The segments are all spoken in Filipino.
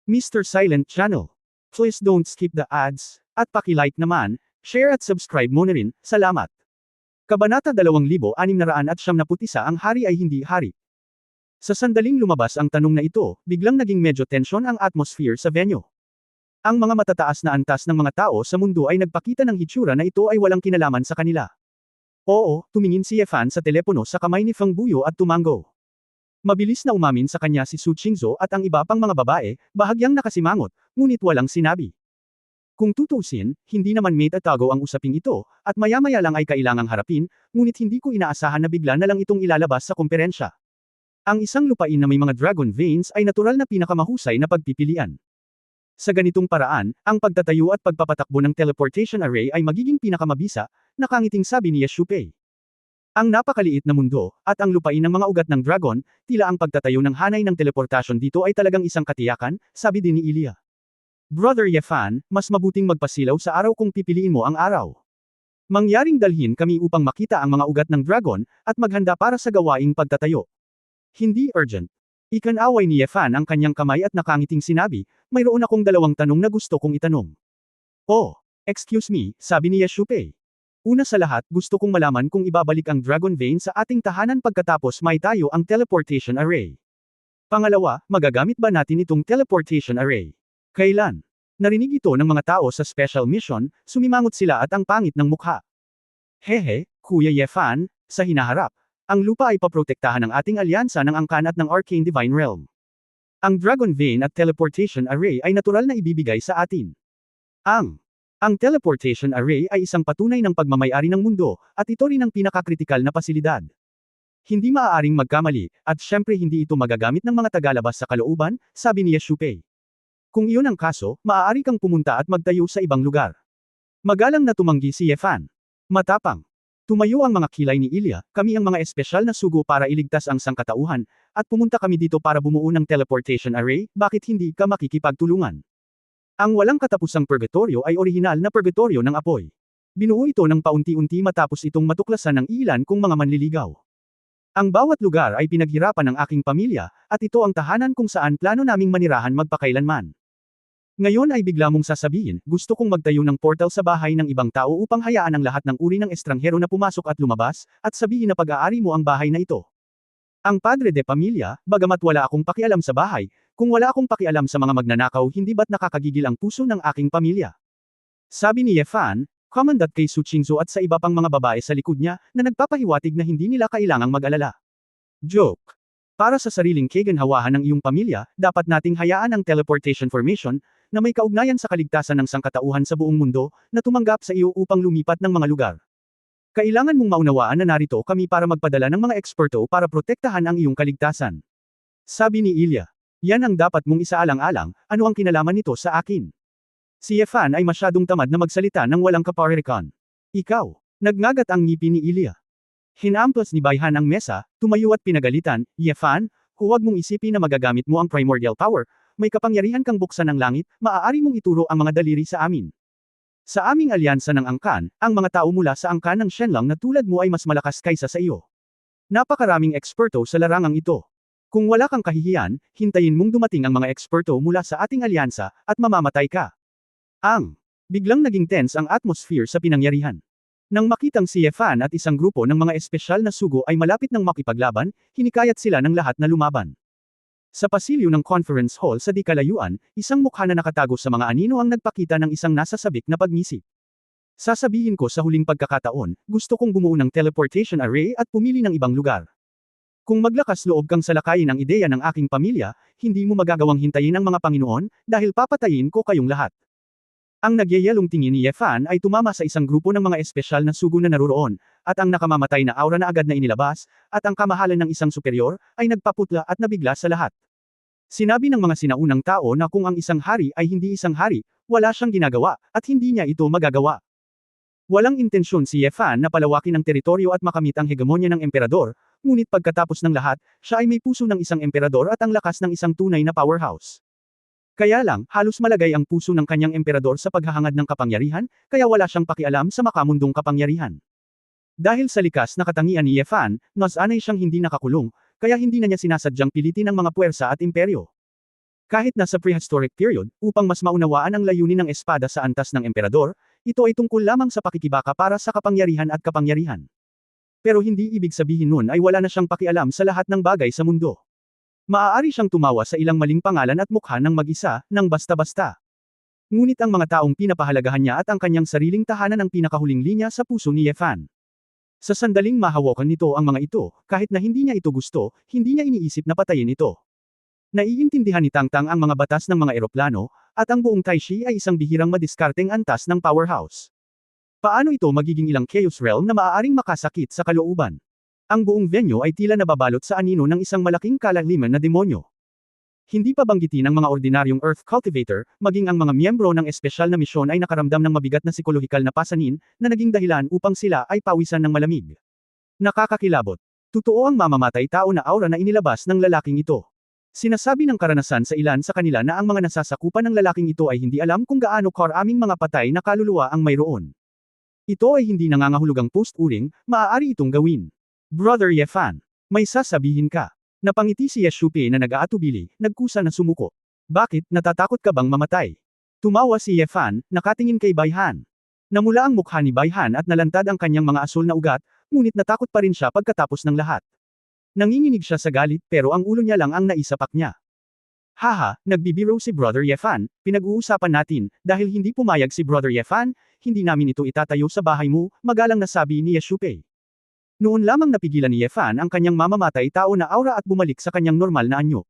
Mr. Silent Channel. Please don't skip the ads, at paki-like naman, share at subscribe mo na rin, salamat. Kabanata 2671 ang hari ay hindi hari. Sa sandaling lumabas ang tanong na ito, biglang naging medyo tensyon ang atmosphere sa venue. Ang mga matataas na antas ng mga tao sa mundo ay nagpakita ng hitsura na ito ay walang kinalaman sa kanila. Oo, tumingin si Yefan sa telepono sa kamay ni Feng Buyo at tumango. Mabilis na umamin sa kanya si Su Qingzhou at ang iba pang mga babae, bahagyang nakasimangot, ngunit walang sinabi. Kung tutuusin, hindi naman may tatago ang usaping ito, at maya-maya lang ay kailangang harapin, ngunit hindi ko inaasahan na bigla na lang itong ilalabas sa komperensya. Ang isang lupain na may mga dragon veins ay natural na pinakamahusay na pagpipilian. Sa ganitong paraan, ang pagtatayo at pagpapatakbo ng teleportation array ay magiging pinakamabisa, nakangiting sabi ni Ye Shupei. Ang napakaliit na mundo, at ang lupain ng mga ugat ng dragon, tila ang pagtatayo ng hanay ng teleportasyon dito ay talagang isang katiyakan, sabi din ni Ilya. Brother Yefan, mas mabuting magpasilaw sa araw kung pipiliin mo ang araw. Mangyaring dalhin kami upang makita ang mga ugat ng dragon, at maghanda para sa gawaing pagtatayo. Hindi urgent. Ikanaway ni Yefan ang kanyang kamay at nakangiting sinabi, mayroon akong dalawang tanong na gusto kong itanong. Oh, excuse me, sabi ni Ye Shupei. Una sa lahat, gusto kong malaman kung ibabalik ang Dragon Vein sa ating tahanan pagkatapos may tayo ang teleportation array. Pangalawa, magagamit ba natin itong teleportation array? Kailan? Narinig ito ng mga tao sa special mission, sumimangot sila at ang pangit ng mukha. Hehe, Kuya Yefan, sa hinaharap, ang lupa ay paprotektahan ng ating alyansa ng angkan at ng Arcane Divine Realm. Ang Dragon Vein at teleportation array ay natural na ibibigay sa atin. Ang teleportation array ay isang patunay ng pagmamay-ari ng mundo, at ito rin ang pinakakritikal na pasilidad. Hindi maaaring magkamali, at syempre hindi ito magagamit ng mga tagalabas sa kalooban, sabi ni Ye Shupei. Kung iyon ang kaso, maaari kang pumunta at magtayo sa ibang lugar. Magalang na tumanggi si Yefan. Matapang. Tumayo ang mga kilay ni Ilya, kami ang mga espesyal na sugo para iligtas ang sangkatauhan, at pumunta kami dito para bumuo ng teleportation array, bakit hindi ka makikipagtulungan? Ang walang katapusang purgatorio ay orihinal na purgatorio ng apoy. Binuo ito ng paunti-unti matapos itong matuklasan ng ilan kung mga manliligaw. Ang bawat lugar ay pinaghirapan ng aking pamilya, at ito ang tahanan kung saan plano naming manirahan magpakailanman. Ngayon ay bigla mong sasabihin, gusto kong magtayo ng portal sa bahay ng ibang tao upang hayaan ang lahat ng uri ng estranghero na pumasok at lumabas, at sabihin na pag-aari mo ang bahay na ito. Ang padre de pamilya, bagamat wala akong pakialam sa bahay, kung wala akong pakialam sa mga magnanakaw hindi ba't nakakagigil ang puso ng aking pamilya? Sabi ni Yefan, Commandant kay Su Qingzhou at sa iba pang mga babae sa likod niya, na nagpapahiwatig na hindi nila kailangang mag-alala. Joke. Para sa sariling kaganhawahan ng iyong pamilya, dapat nating hayaan ang teleportation formation, na may kaugnayan sa kaligtasan ng sangkatauhan sa buong mundo, na tumanggap sa iyo upang lumipat ng mga lugar. Kailangan mong maunawaan na narito kami para magpadala ng mga eksperto para protektahan ang iyong kaligtasan. Sabi ni Ilya. Yan ang dapat mong isaalang-alang, ano ang kinalaman nito sa akin? Si Yefan ay masyadong tamad na magsalita ng walang kaparirikan. Ikaw, nagngagat ang ngipin ni Ilya. Hinamplas ni Bayhan ang mesa, tumayo at pinagalitan, Yefan, huwag mong isipin na magagamit mo ang primordial power, may kapangyarihan kang buksan ng langit, maaari mong ituro ang mga daliri sa amin. Sa aming alyansa ng angkan, ang mga tao mula sa angkan ng Shenlong na tulad mo ay mas malakas kaysa sa iyo. Napakaraming eksperto sa larangang ito. Kung wala kang kahihiyan, hintayin mong dumating ang mga eksperto mula sa ating alyansa, at mamamatay ka. Biglang naging tense ang atmosphere sa pinangyarihan. Nang makitang si Yefan at isang grupo ng mga espesyal na sugo ay malapit ng makipaglaban, hinikayat sila ng lahat na lumaban. Sa pasilyo ng conference hall sa di kalayuan, isang mukha na nakatago sa mga anino ang nagpakita ng isang nasasabik na pagngisi. Sasabihin ko sa huling pagkakataon, gusto kong bumuo ng teleportation array at pumili ng ibang lugar. Kung maglakas loob kang salakayin ang ideya ng aking pamilya, hindi mo magagawang hintayin ang mga Panginoon, dahil papatayin ko kayong lahat. Ang nagyayalong tingin ni Yefan ay tumama sa isang grupo ng mga espesyal na sugo na naroroon, at ang nakamamatay na aura na agad na inilabas, at ang kamahalan ng isang superior, ay nagpaputla at nabigla sa lahat. Sinabi ng mga sinaunang tao na kung ang isang hari ay hindi isang hari, wala siyang ginagawa, at hindi niya ito magagawa. Walang intensyon si Yefan na palawakin ang teritoryo at makamit ang hegemonya ng emperador, ngunit pagkatapos ng lahat, siya ay may puso ng isang emperador at ang lakas ng isang tunay na powerhouse. Kaya lang, halos malagay ang puso ng kanyang emperador sa paghahangad ng kapangyarihan, kaya wala siyang pakialam sa makamundong kapangyarihan. Dahil sa likas na katangian ni Yefan, nasanay siyang hindi nakakulong, kaya hindi na niya sinasadyang pilitin ang mga puwersa at imperyo. Kahit nasa prehistoric period, upang mas maunawaan ang layunin ng espada sa antas ng emperador, ito ay tungkol lamang sa pakikibaka para sa kapangyarihan at kapangyarihan. Pero hindi ibig sabihin nun ay wala na siyang pakialam sa lahat ng bagay sa mundo. Maaari siyang tumawa sa ilang maling pangalan at mukha ng mag-isa, ng basta-basta. Ngunit ang mga taong pinapahalagahan niya at ang kanyang sariling tahanan ang pinakahuling linya sa puso ni Yefan. Sa sandaling mahawakan nito ang mga ito, kahit na hindi niya ito gusto, hindi niya iniisip na patayin ito. Naiintindihan ni Tangtang ang mga batas ng mga eroplano, at ang buong Taishi ay isang bihirang madiskarteng antas ng powerhouse. Paano ito magiging ilang Chaos Realm na maaaring makasakit sa kalooban? Ang buong venue ay tila nababalot sa anino ng isang malaking kalaliman na demonyo. Hindi pa banggitin ang mga ordinaryong Earth Cultivator, maging ang mga miyembro ng espesyal na misyon ay nakaramdam ng mabigat na psikolohikal na pasanin, na naging dahilan upang sila ay pawisan ng malamig. Nakakakilabot. Totoo ang mamamatay tao na aura na inilabas ng lalaking ito. Sinasabi ng karanasan sa ilan sa kanila na ang mga nasasakupan ng lalaking ito ay hindi alam kung gaano karaming mga patay na kaluluwa ang mayroon. Ito ay hindi nangangahulugang post-uring, maaari itong gawin. Brother Yefan, may sasabihin ka. Napangiti si Yeshupe na nag-aatubili, nagkusa na sumuko. Bakit, natatakot ka bang mamatay? Tumawa si Yefan, nakatingin kay Bayhan. Namula ang mukha ni Bayhan at nalantad ang kanyang mga asul na ugat, ngunit natakot pa rin siya pagkatapos ng lahat. Nanginginig siya sa galit pero ang ulo niya lang ang naisapak niya. Haha, nagbibiro si Brother Yefan, pinag-uusapan natin, dahil hindi pumayag si Brother Yefan, hindi namin ito itatayo sa bahay mo, magalang nasabi ni Yeshupe. Noon lamang napigilan ni Yefan ang kanyang mamamatay tao na aura at bumalik sa kanyang normal na anyo.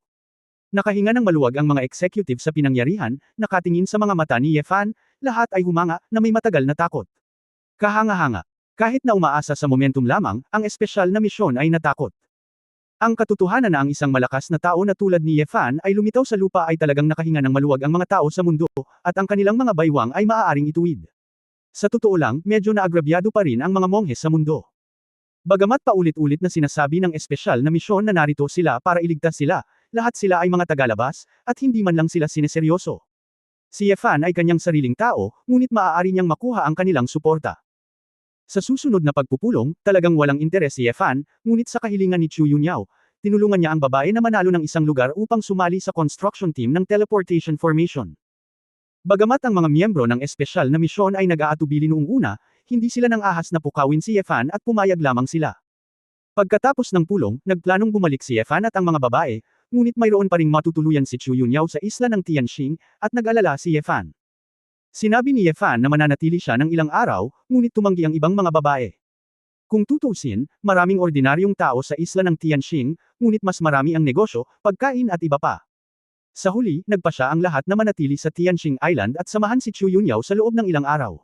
Nakahinga ng maluwag ang mga executive sa pinangyarihan, nakatingin sa mga mata ni Yefan, lahat ay humanga, na may matagal na takot. Kahanga-hanga. Kahit na umaasa sa momentum lamang, ang espesyal na misyon ay natakot. Ang katotohanan na ang isang malakas na tao na tulad ni Yefan ay lumitaw sa lupa ay talagang nakahinga ng maluwag ang mga tao sa mundo, at ang kanilang mga baywang ay maaaring ituwid. Sa totoo lang, medyo naagrabyado pa rin ang mga monghe sa mundo. Bagamat paulit-ulit na sinasabi ng espesyal na misyon na narito sila para iligtas sila, lahat sila ay mga tagalabas, at hindi man lang sila sineseryoso. Si Yefan ay kanyang sariling tao, ngunit maaari niyang makuha ang kanilang suporta. Sa susunod na pagpupulong, talagang walang interes si Yefan, ngunit sa kahilingan ni Chu Yunyao, tinulungan niya ang babae na manalo ng isang lugar upang sumali sa construction team ng teleportation formation. Bagamat ang mga miyembro ng espesyal na misyon ay nag-aatubili noong una, hindi sila nang ahas na pukawin si Yefan at pumayag lamang sila. Pagkatapos ng pulong, nagplanong bumalik si Yefan at ang mga babae, ngunit mayroon pa ring matutuluyan si Chu Yunyao sa isla ng Tianxing, at nag-alala si Yefan. Sinabi ni Yefan na mananatili siya ng ilang araw, ngunit tumanggi ang ibang mga babae. Kung tutusin, maraming ordinaryong tao sa isla ng Tianxing, ngunit mas marami ang negosyo, pagkain at iba pa. Sa huli, nagpa siya ang lahat na manatili sa Tianxing Island at samahan si Chu Yunyao sa loob ng ilang araw.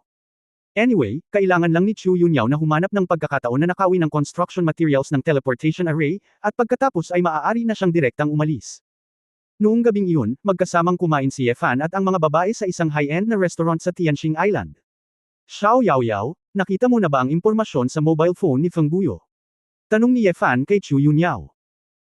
Anyway, kailangan lang ni Chu Yunyao na humanap ng pagkakataon na nakawin ng construction materials ng teleportation array, at pagkatapos ay maaari na siyang direktang umalis. Noong gabing iyon, magkasamang kumain si Yefan at ang mga babae sa isang high-end na restaurant sa Tianxing Island. Xiao Yaoyao, nakita mo na ba ang impormasyon sa mobile phone ni Feng Buyo? Tanong ni Yefan kay Chu Yunyao.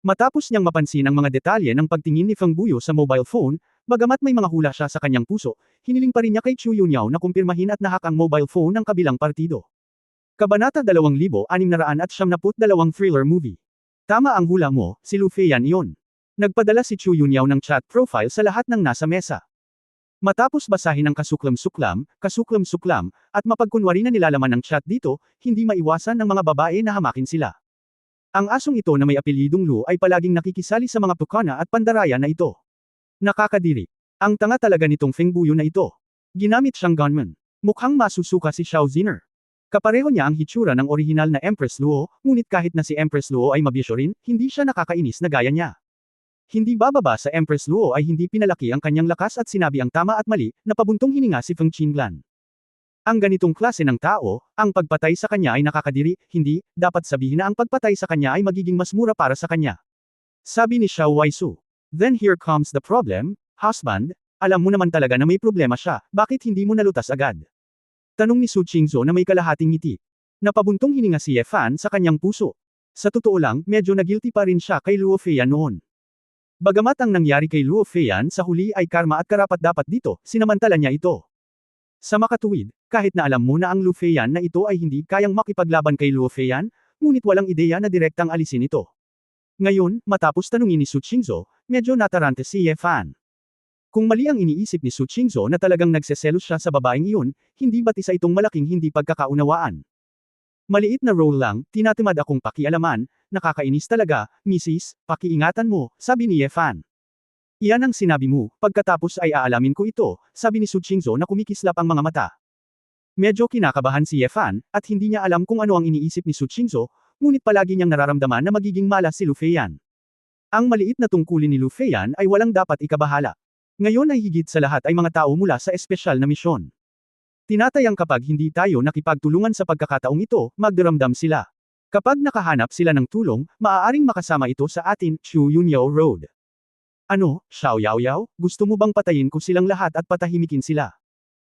Matapos niyang mapansin ang mga detalye ng pagtingin ni Feng Buyo sa mobile phone, bagamat may mga hula siya sa kanyang puso, hiniling pa rin niya kay Chu Yunyao na kumpirmahin at nahak ang mobile phone ng kabilang partido. Kabanata 2672 thriller movie. Tama ang hula mo, si Lu Feiyan iyon. Nagpadala si Chu Yunyao ng chat profile sa lahat ng nasa mesa. Matapos basahin ang kasuklam-suklam, at mapagkunwari na nilalaman ng chat dito, hindi maiwasan ng mga babae na hamakin sila. Ang asong ito na may apelyidong Lu ay palaging nakikisali sa mga pukana at pandaraya na ito. Nakakadiri. Ang tanga talaga nitong Feng Buyo na ito. Ginamit siyang gunman. Mukhang masusuka si Xiao Ziner. Kapareho niya ang hitsura ng orihinal na Empress Luo, ngunit kahit na si Empress Luo ay mabisyo rin, hindi siya nakakainis na gaya niya. Hindi bababa sa Empress Luo ay hindi pinalaki ang kanyang lakas at sinabi ang tama at mali, na pabuntong hininga si Feng Qinglan. Ang ganitong klase ng tao, ang pagpatay sa kanya ay nakakadiri, hindi, dapat sabihin na ang pagpatay sa kanya ay magiging mas mura para sa kanya. Sabi ni Xiao Waisu. Then here comes the problem, husband, alam mo naman talaga na may problema siya, bakit hindi mo nalutas agad? Tanong ni Su Qingzhou na may kalahating ngiti. Napabuntong hininga si Yefan sa kanyang puso. Sa totoo lang, medyo nagilty pa rin siya kay Luo Feiyan noon. Bagamat ang nangyari kay Luo Feiyan sa huli ay karma at karapat-dapat dito, sinamantala niya ito. Sa makatuwid, kahit na alam mo na ang Lu Feiyan na ito ay hindi kayang makipaglaban kay Luo Feiyan, ngunit walang ideya na direktang alisin ito. Ngayon, matapos tanungin ni Su Qingzhou, medyo natarante si Yefan. Kung mali ang iniisip ni Su Qingzhou na talagang nagseselos siya sa babaeng iyon, hindi ba't isa itong malaking hindi pagkakaunawaan? Maliit na role lang, tinatamad akong pakialaman, nakakainis talaga, Mrs., pakiingatan mo, sabi ni Ye Fan. Iyan ang sinabi mo, pagkatapos ay aalamin ko ito, sabi ni Su Qingzhou na kumikislap ang mga mata. Medyo kinakabahan si Ye Fan, at hindi niya alam kung ano ang iniisip ni Su Qingzhou, ngunit palagi niyang nararamdaman na magiging malas si Lu Feiyan. Ang maliit na tungkulin ni Lu Feiyan ay walang dapat ikabahala. Ngayon ay higit sa lahat ay mga tao mula sa espesyal na misyon. Tinatayang kapag hindi tayo nakipagtulungan sa pagkakataong ito, magdaramdam sila. Kapag nakahanap sila ng tulong, maaaring makasama ito sa atin, Chu Yunyao Road. Ano, Xiao Yaoyao, gusto mo bang patayin ko silang lahat at patahimikin sila?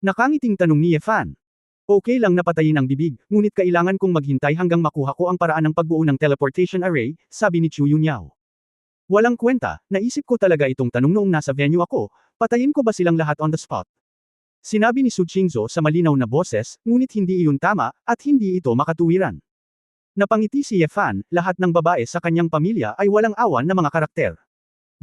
Nakangiting tanong ni Ye Fan. Okay lang na patayin ang bibig, ngunit kailangan kong maghintay hanggang makuha ko ang paraan ng pagbuo ng teleportation array, sabi ni Chu Yunyao. Walang kwenta, naisip ko talaga itong tanong noong nasa venue ako, patayin ko ba silang lahat on the spot? Sinabi ni Su Qingzhou sa malinaw na boses, ngunit hindi iyon tama, at hindi ito makatuwiran. Napangiti si Ye Fan, lahat ng babae sa kanyang pamilya ay walang awan na mga karakter.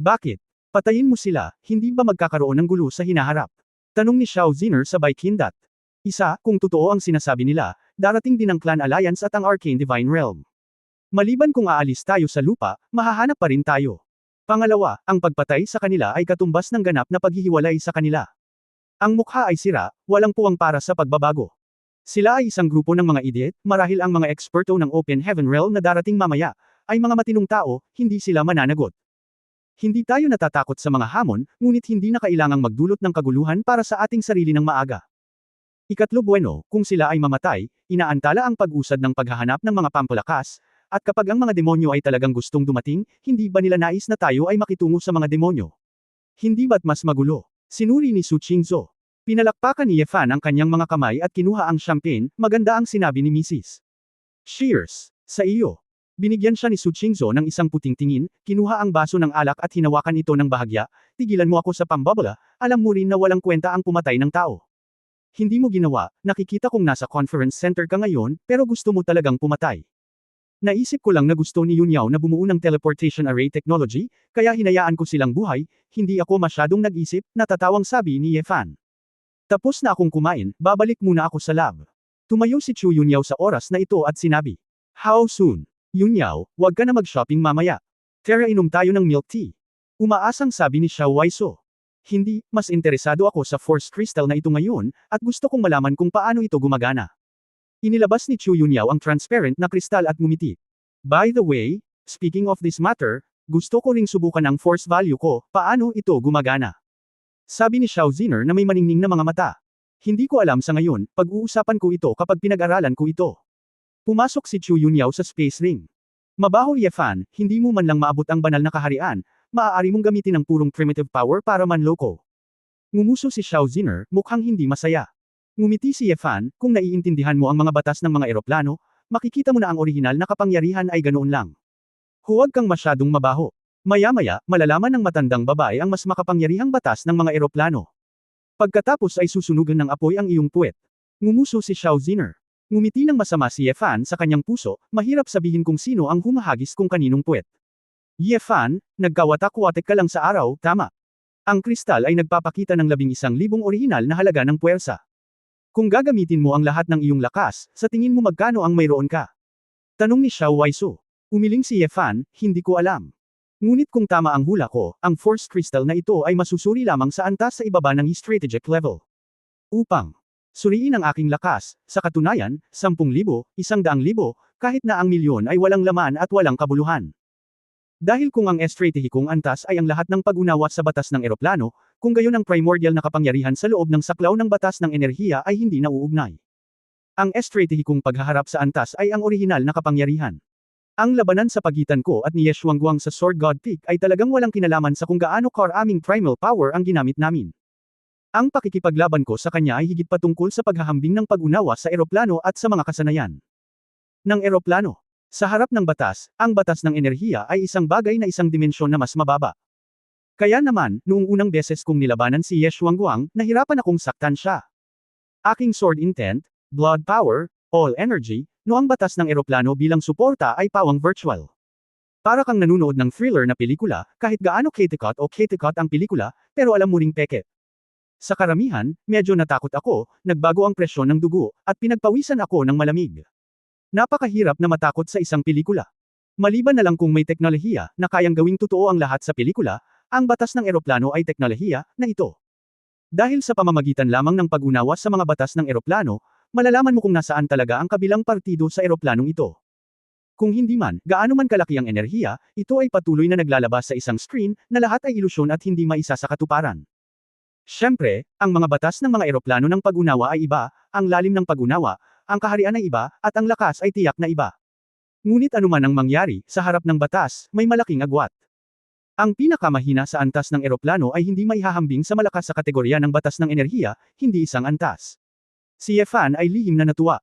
Bakit? Patayin mo sila, hindi ba magkakaroon ng gulo sa hinaharap? Tanong ni Xiao Ziner sabay kindat. Isa, kung totoo ang sinasabi nila, darating din ang Clan Alliance at ang Arcane Divine Realm. Maliban kung aalis tayo sa lupa, mahahanap pa rin tayo. Pangalawa, ang pagpatay sa kanila ay katumbas ng ganap na paghihiwalay sa kanila. Ang mukha ay sira, walang puwang para sa pagbabago. Sila ay isang grupo ng mga idiot, marahil ang mga eksperto ng Open Heaven Realm na darating mamaya, ay mga matinong tao, hindi sila mananagot. Hindi tayo natatakot sa mga hamon, ngunit hindi na kailangang magdulot ng kaguluhan para sa ating sarili ng maaga. Ikatlo bueno, kung sila ay mamatay, inaantala ang pag-usad ng paghahanap ng mga pampalakas, at kapag ang mga demonyo ay talagang gustong dumating, hindi ba nila nais na tayo ay makitungo sa mga demonyo? Hindi ba't mas magulo? Sinuri ni Su Qingzhou. Pinalakpakan ni Ye Fan ang kanyang mga kamay at kinuha ang champagne, maganda ang sinabi ni Mrs. Cheers! Sa iyo. Binigyan siya ni Su Qingzhou ng isang puting tingin, kinuha ang baso ng alak at hinawakan ito ng bahagya, tigilan mo ako sa pambabala, alam mo rin na walang kwenta ang pumatay ng tao. Hindi mo ginawa, nakikita kong nasa conference center ka ngayon, pero gusto mo talagang pumatay. Naisip ko lang na gusto ni Yunyao na bumuo ng teleportation array technology, kaya hinayaan ko silang buhay, hindi ako masyadong nag-isip, natatawang sabi ni Ye Fan. Tapos na akong kumain, babalik muna ako sa lab. Tumayo si Chu Yunyao sa oras na ito at sinabi. How soon? Yunyao, wag ka na mag-shopping mamaya. Tara inom tayo ng milk tea. Umaasang sabi ni Xiao Waiso. Hindi, mas interesado ako sa Force Crystal na ito ngayon, at gusto kong malaman kung paano ito gumagana. Inilabas ni Chu Yunyao ang transparent na kristal at ngumiti. By the way, speaking of this matter, gusto ko ring subukan ang force value ko, paano ito gumagana? Sabi ni Xiao Ziner na may maningning na mga mata. Hindi ko alam sa ngayon, pag-uusapan ko ito kapag pinag-aralan ko ito. Pumasok si Chu Yunyao sa space ring. Mabaho Ye Fan, hindi mo man lang maabot ang banal na kaharian, maaari mong gamitin ang purong primitive power para manloko. Ngumuso si Xiao Ziner, mukhang hindi masaya. Ngumiti si Ye Fan, kung naiintindihan mo ang mga batas ng mga eroplano, makikita mo na ang orihinal na kapangyarihan ay ganoon lang. Huwag kang masyadong mabaho. Maya-maya, malalaman ng matandang babae ang mas makapangyarihang batas ng mga eroplano. Pagkatapos ay susunugan ng apoy ang iyong puwet. Ngumuso si Xiao Ziner. Ngumiti ng masama si Ye Fan sa kanyang puso, mahirap sabihin kung sino ang humahagis kung kaninong puwet. Ye Fan, nagkawatak-watek ka lang sa araw, tama. Ang kristal ay nagpapakita ng 11,000 orihinal na halaga ng puwersa. Kung gagamitin mo ang lahat ng iyong lakas, sa tingin mo magkano ang mayroon ka? Tanong ni Xiao Waiso. Umiling si Ye Fan, hindi ko alam. Ngunit kung tama ang hula ko, ang Force Crystal na ito ay masusuri lamang sa antas sa ibaba ng strategic level. Upang suriin ang aking lakas, sa katunayan, 10,000, 100,000, kahit na ang milyon ay walang laman at walang kabuluhan. Dahil kung ang estratehikong antas ay ang lahat ng pag-unawa sa batas ng eroplano, kung gayon ang primordial na kapangyarihan sa loob ng saklaw ng batas ng enerhiya ay hindi nauugnay. Ang estratehikong paghaharap sa antas ay ang orihinal na kapangyarihan. Ang labanan sa pagitan ko at ni Ye Xuanguang sa Sword God Peak ay talagang walang kinalaman sa kung gaano karaming primal power ang ginamit namin. Ang pakikipaglaban ko sa kanya ay higit patungkol sa paghahambing ng pag-unawa sa eroplano at sa mga kasanayan ng eroplano. Sa harap ng batas, ang batas ng enerhiya ay isang bagay na isang dimensyon na mas mababa. Kaya naman, noong unang beses kong nilabanan si Ye Xuanguang, nahirapan akong saktan siya. Aking sword intent, blood power, all energy, no ang batas ng eroplano bilang suporta ay pawang virtual. Para kang nanunood ng thriller na pelikula, kahit gaano chaotic o chaotic ang pelikula, pero alam mo ring peke. Sa karamihan, medyo natakot ako, nagbago ang presyon ng dugo, at pinagpawisan ako ng malamig. Napakahirap na matakot sa isang pelikula. Maliban na lang kung may teknolohiya na kayang gawing totoo ang lahat sa pelikula, ang batas ng eroplano ay teknolohiya na ito. Dahil sa pamamagitan lamang ng pag-unawa sa mga batas ng eroplano, malalaman mo kung nasaan talaga ang kabilang partido sa eroplanong ito. Kung hindi man, gaano man kalaki ang enerhiya, ito ay patuloy na naglalabas sa isang screen na lahat ay ilusyon at hindi maisa sa katuparan. Siyempre, ang mga batas ng mga eroplano ng pag-unawa ay iba, ang lalim ng pag-unawa, ang kaharian ay iba, at ang lakas ay tiyak na iba. Ngunit anuman ang mangyari, sa harap ng batas, may malaking agwat. Ang pinakamahina sa antas ng eroplano ay hindi maihahambing sa malakas sa kategorya ng batas ng enerhiya, hindi isang antas. Si Yefan ay lihim na natuwa.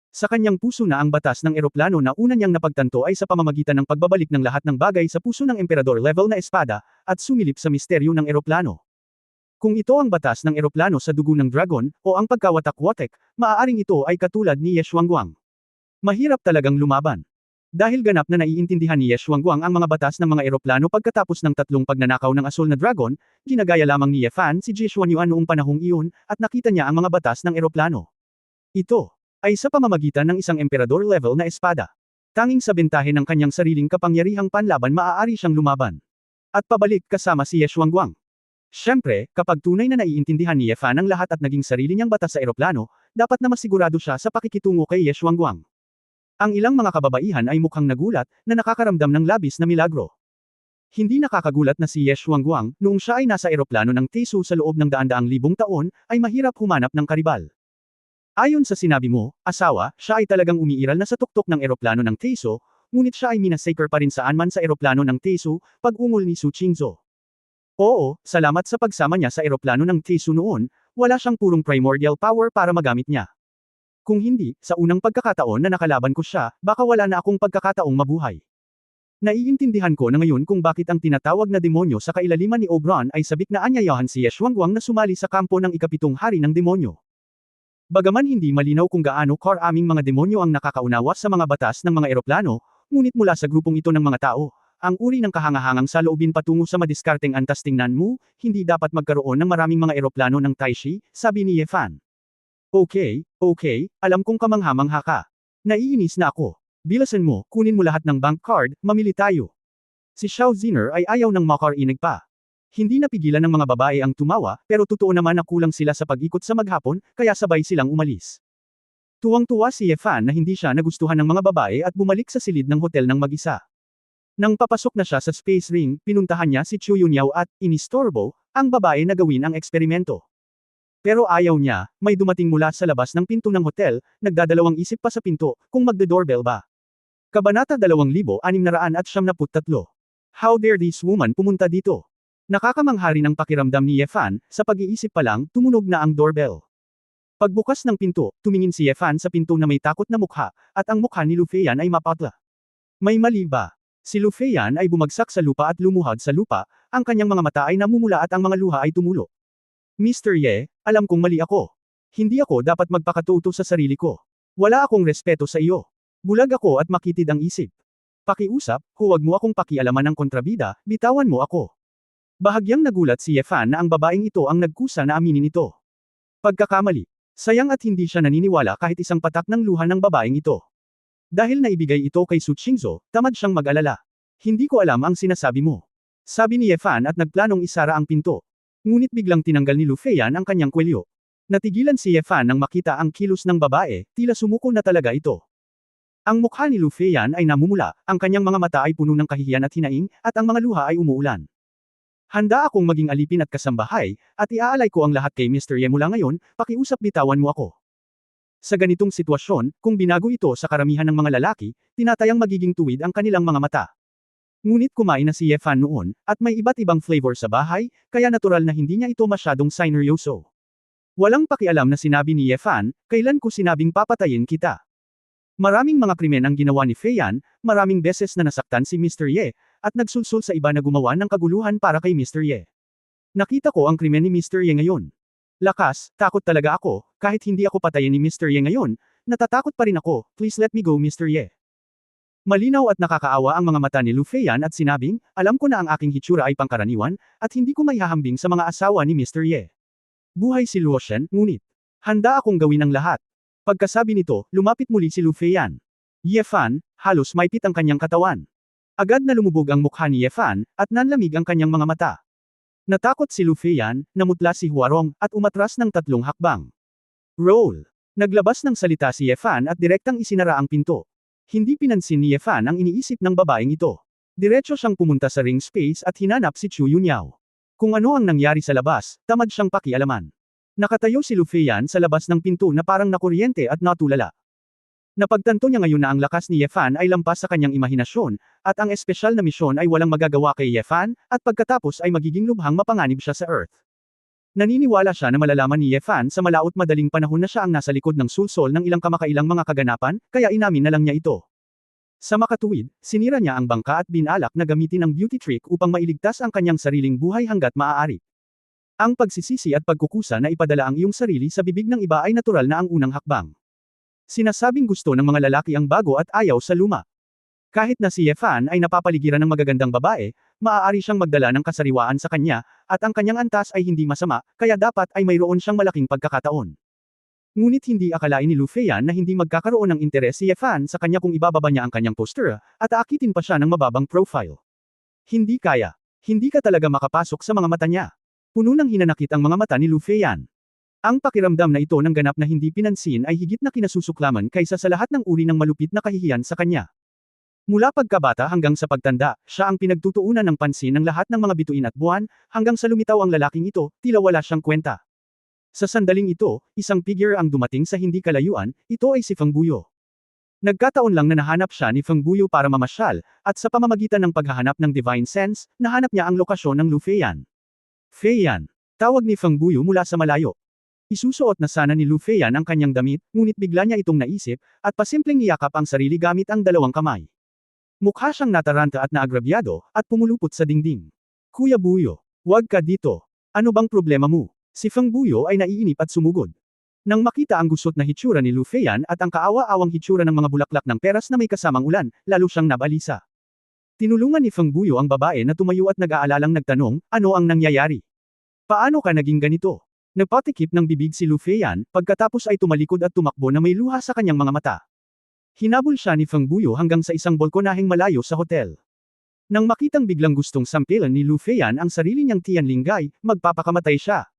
Sa kanyang puso na ang batas ng eroplano na una niyang napagtanto ay sa pamamagitan ng pagbabalik ng lahat ng bagay sa puso ng emperador level na espada, at sumilip sa misteryo ng eroplano. Kung ito ang batas ng eroplano sa dugo ng dragon, o ang pagkawatak-watek, maaaring ito ay katulad ni Ye Xuanguang. Mahirap talagang lumaban. Dahil ganap na naiintindihan ni Ye Xuanguang ang mga batas ng mga eroplano pagkatapos ng 3 pagnanakaw ng asul na dragon, ginagaya lamang ni Ye Fan si Ji Xuanyuan noong panahong iyon, at nakita niya ang mga batas ng eroplano. Ito ay sa pamamagitan ng isang emperador level na espada. Tanging sa bentahe ng kanyang sariling kapangyarihang panlaban maaari siyang lumaban. At pabalik kasama si Ye Xuanguang. Siyempre, kapag tunay na naiintindihan ni Ye Fan ang lahat at naging sarili niyang batas sa eroplano, dapat na masigurado siya sa pakikitungo kay Ye Xuanguang. Ang ilang mga kababaihan ay mukhang nagulat, na nakakaramdam ng labis na milagro. Hindi nakakagulat na si Ye Xuanguang, noong siya ay nasa eroplano ng Teisu sa loob ng daan-daang libong taon, ay mahirap humanap ng karibal. Ayon sa sinabi mo, asawa, siya ay talagang umiiral na sa tuktok ng eroplano ng Teisu, ngunit siya ay minasaker pa rin saan man sa eroplano ng Teisu, pag-ungol ni Su Qingzhou. Oo, salamat sa pagsama niya sa eroplano ng Teisu noon, wala siyang purong primordial power para magamit niya. Kung hindi, sa unang pagkakataon na nakalaban ko siya, baka wala na akong pagkakataong mabuhay. Naiintindihan ko na ngayon kung bakit ang tinatawag na demonyo sa kailaliman ni Oberon ay sabik na anyayahan si Ye Xuanguang na sumali sa kampo ng ikapitong hari ng demonyo. Bagaman hindi malinaw kung gaano karaming mga demonyo ang nakakaunawa sa mga batas ng mga eroplano, ngunit mula sa grupong ito ng mga tao, ang uri ng kahangahangang saloobin patungo sa madiskarteng antas tingnan mo, hindi dapat magkaroon ng maraming mga eroplano ng Taishi, sabi ni Ye Fan. Okay, alam kong kamangha-mangha ka. Naiinis na ako. Bilasan mo, kunin mo lahat ng bank card, mamili tayo. Si Xiao Ziner ay ayaw ng makarinig pa. Hindi napigilan ng mga babae ang tumawa, pero totoo naman na kulang sila sa pag-ikot sa maghapon, kaya sabay silang umalis. Tuwang-tuwa si Ye Fan na hindi siya nagustuhan ng mga babae at bumalik sa silid ng hotel ng mag-isa. Nang papasok na siya sa space ring, pinuntahan niya si Chu Yunyao at, inistorbo, ang babae na gawin ang eksperimento. Pero ayaw niya, may dumating mula sa labas ng pinto ng hotel, nagdadalawang isip pa sa pinto, kung magde-doorbell ba. Kabanata 2693. How dare this woman pumunta dito? Nakakamanghari ng pakiramdam ni Ye Fan, sa pag-iisip pa lang, tumunog na ang doorbell. Pagbukas ng pinto, tumingin si Ye Fan sa pinto na may takot na mukha, at ang mukha ni Lu Feiyan ay mapatla. May mali ba? Si Lu Feiyan ay bumagsak sa lupa at lumuhad sa lupa, ang kanyang mga mata ay namumula at ang mga luha ay tumulo. Mr. Ye, alam kong mali ako. Hindi ako dapat magpakatuto sa sarili ko. Wala akong respeto sa iyo. Bulag ako at makitid ang isip. Pakiusap, huwag mo akong pakialaman ng kontrabida, bitawan mo ako. Bahagyang nagulat si Ye Fan na ang babaeng ito ang nagkusa na aminin ito. Pagkakamali. Sayang at hindi siya naniniwala kahit isang patak ng luha ng babaeng ito. Dahil naibigay ito kay Su Qingzhou, tamad siyang mag-alala. Hindi ko alam ang sinasabi mo. Sabi ni Ye Fan at nagplanong isara ang pinto. Ngunit biglang tinanggal ni Lu Feiyan ang kanyang kwelyo. Natigilan si Ye Fan nang makita ang kilos ng babae, tila sumuko na talaga ito. Ang mukha ni Lu Feiyan ay namumula, ang kanyang mga mata ay puno ng kahihiyan at hinaing, at ang mga luha ay umuulan. Handa akong maging alipin at kasambahay, at iaalay ko ang lahat kay Mr. Ye mula ngayon, pakiusap bitawan mo ako. Sa ganitong sitwasyon, kung binago ito sa karamihan ng mga lalaki, tinatayang magiging tuwid ang kanilang mga mata. Ngunit kumain na si Ye Fan noon, at may iba't ibang flavor sa bahay, kaya natural na hindi niya ito masyadong sineryoso. Walang pakialam na sinabi ni Ye Fan, kailan ko sinabing papatayin kita. Maraming mga krimen ang ginawa ni Feiyan, maraming beses na nasaktan si Mr. Ye, at nagsulsul sa iba na gumawa ng kaguluhan para kay Mr. Ye. Nakita ko ang krimen ni Mr. Ye ngayon. Lakas, takot talaga ako, kahit hindi ako patayin ni Mr. Ye ngayon, natatakot pa rin ako, please let me go Mr. Ye. Malinaw at nakakaawa ang mga mata ni Lu Feiyan at sinabing, alam ko na ang aking hitsura ay pangkaraniwan, at hindi ko maihahambing sa mga asawa ni Mr. Ye. Buhay si Luo Shen, ngunit, handa akong gawin ang lahat. Pagkasabi nito, lumapit muli si Lu Feiyan. Ye Fan, halos maipit ang kanyang katawan. Agad na lumubog ang mukha ni Ye Fan, at nanlamig ang kanyang mga mata. Natakot si Lu Feiyan, namutla si Huarong, at umatras ng 3 hakbang. Roll! Naglabas ng salita si Ye Fan at direktang isinara ang pinto. Hindi pinansin ni Ye Fan ang iniisip ng babaeng ito. Diretso siyang pumunta sa ring space at hinanap si Chu Yunyao. Kung ano ang nangyari sa labas, tamad siyang pakialaman. Nakatayo si Lu Feiyan sa labas ng pinto na parang nakuryente at natulala. Napagtanto niya ngayon na ang lakas ni Ye Fan ay lampas sa kanyang imahinasyon, at ang espesyal na misyon ay walang magagawa kay Ye Fan, at pagkatapos ay magiging lubhang mapanganib siya sa Earth. Naniniwala siya na malalaman ni Ye Fan sa malaot madaling panahon na siya ang nasa likod ng sulsol ng ilang kamakailang mga kaganapan, kaya inamin na lang niya ito. Sa makatuwid, sinira niya ang bangka at binalak na gamitin ang beauty trick upang mailigtas ang kanyang sariling buhay hanggat maaari. Ang pagsisisi at pagkukusa na ipadala ang iyong sarili sa bibig ng iba ay natural na ang unang hakbang. Sinasabing gusto ng mga lalaki ang bago at ayaw sa luma. Kahit na si Ye Fan ay napapaligiran ng magagandang babae, maaari siyang magdala ng kasariwaan sa kanya, at ang kanyang antas ay hindi masama, kaya dapat ay mayroon siyang malaking pagkakataon. Ngunit hindi akalain ni Lu Feiyan na hindi magkakaroon ng interes si Ye Fan sa kanya kung ibababa niya ang kanyang postura, at aakitin pa siya ng mababang profile. Hindi kaya. Hindi ka talaga makapasok sa mga mata niya. Puno ng hinanakit ang mga mata ni Lu Feiyan. Ang pakiramdam na ito ng ganap na hindi pinansin ay higit na kinasusuklaman kaysa sa lahat ng uri ng malupit na kahihiyan sa kanya. Mula pagkabata hanggang sa pagtanda, siya ang pinagtutuunan ng pansin ng lahat ng mga bituin at buwan, hanggang sa lumitaw ang lalaking ito, tila wala siyang kwenta. Sa sandaling ito, isang figure ang dumating sa hindi kalayuan, ito ay si Feng Buyo. Nagkataon lang na nahanap siya ni Feng Buyo para mamasyal, at sa pamamagitan ng paghahanap ng divine sense, nahanap niya ang lokasyon ng Lu Feiyan. Feiyan. Tawag ni Feng Buyo mula sa malayo. Isusuot na sana ni Lu Feiyan ang kanyang damit, ngunit bigla niya itong naisip, at pasimpleng niyakap ang sarili gamit ang 2 kamay. Mukha siyang nataranta at naagrabyado, at pumulupot sa dingding. Kuya Buyo, huwag ka dito. Ano bang problema mo? Si Feng Buyo ay naiinip at sumugod. Nang makita ang gusot na hitsura ni Lu Feiyan at ang kaawa-awang hitsura ng mga bulaklak ng peras na may kasamang ulan, lalo siyang nabalisa. Tinulungan ni Feng Buyo ang babae na tumayo at nag-aalalang nagtanong, ano ang nangyayari? Paano ka naging ganito? Nagpatikip ng bibig si Lu Feiyan, pagkatapos ay tumalikod at tumakbo na may luha sa kanyang mga mata. Hinabol siya ni Feng Buyo hanggang sa isang balkonaheng malayo sa hotel. Nang makitang biglang gustong sampilan ni Lu Feiyan ang sarili niyang Tianlinggay, magpapakamatay siya.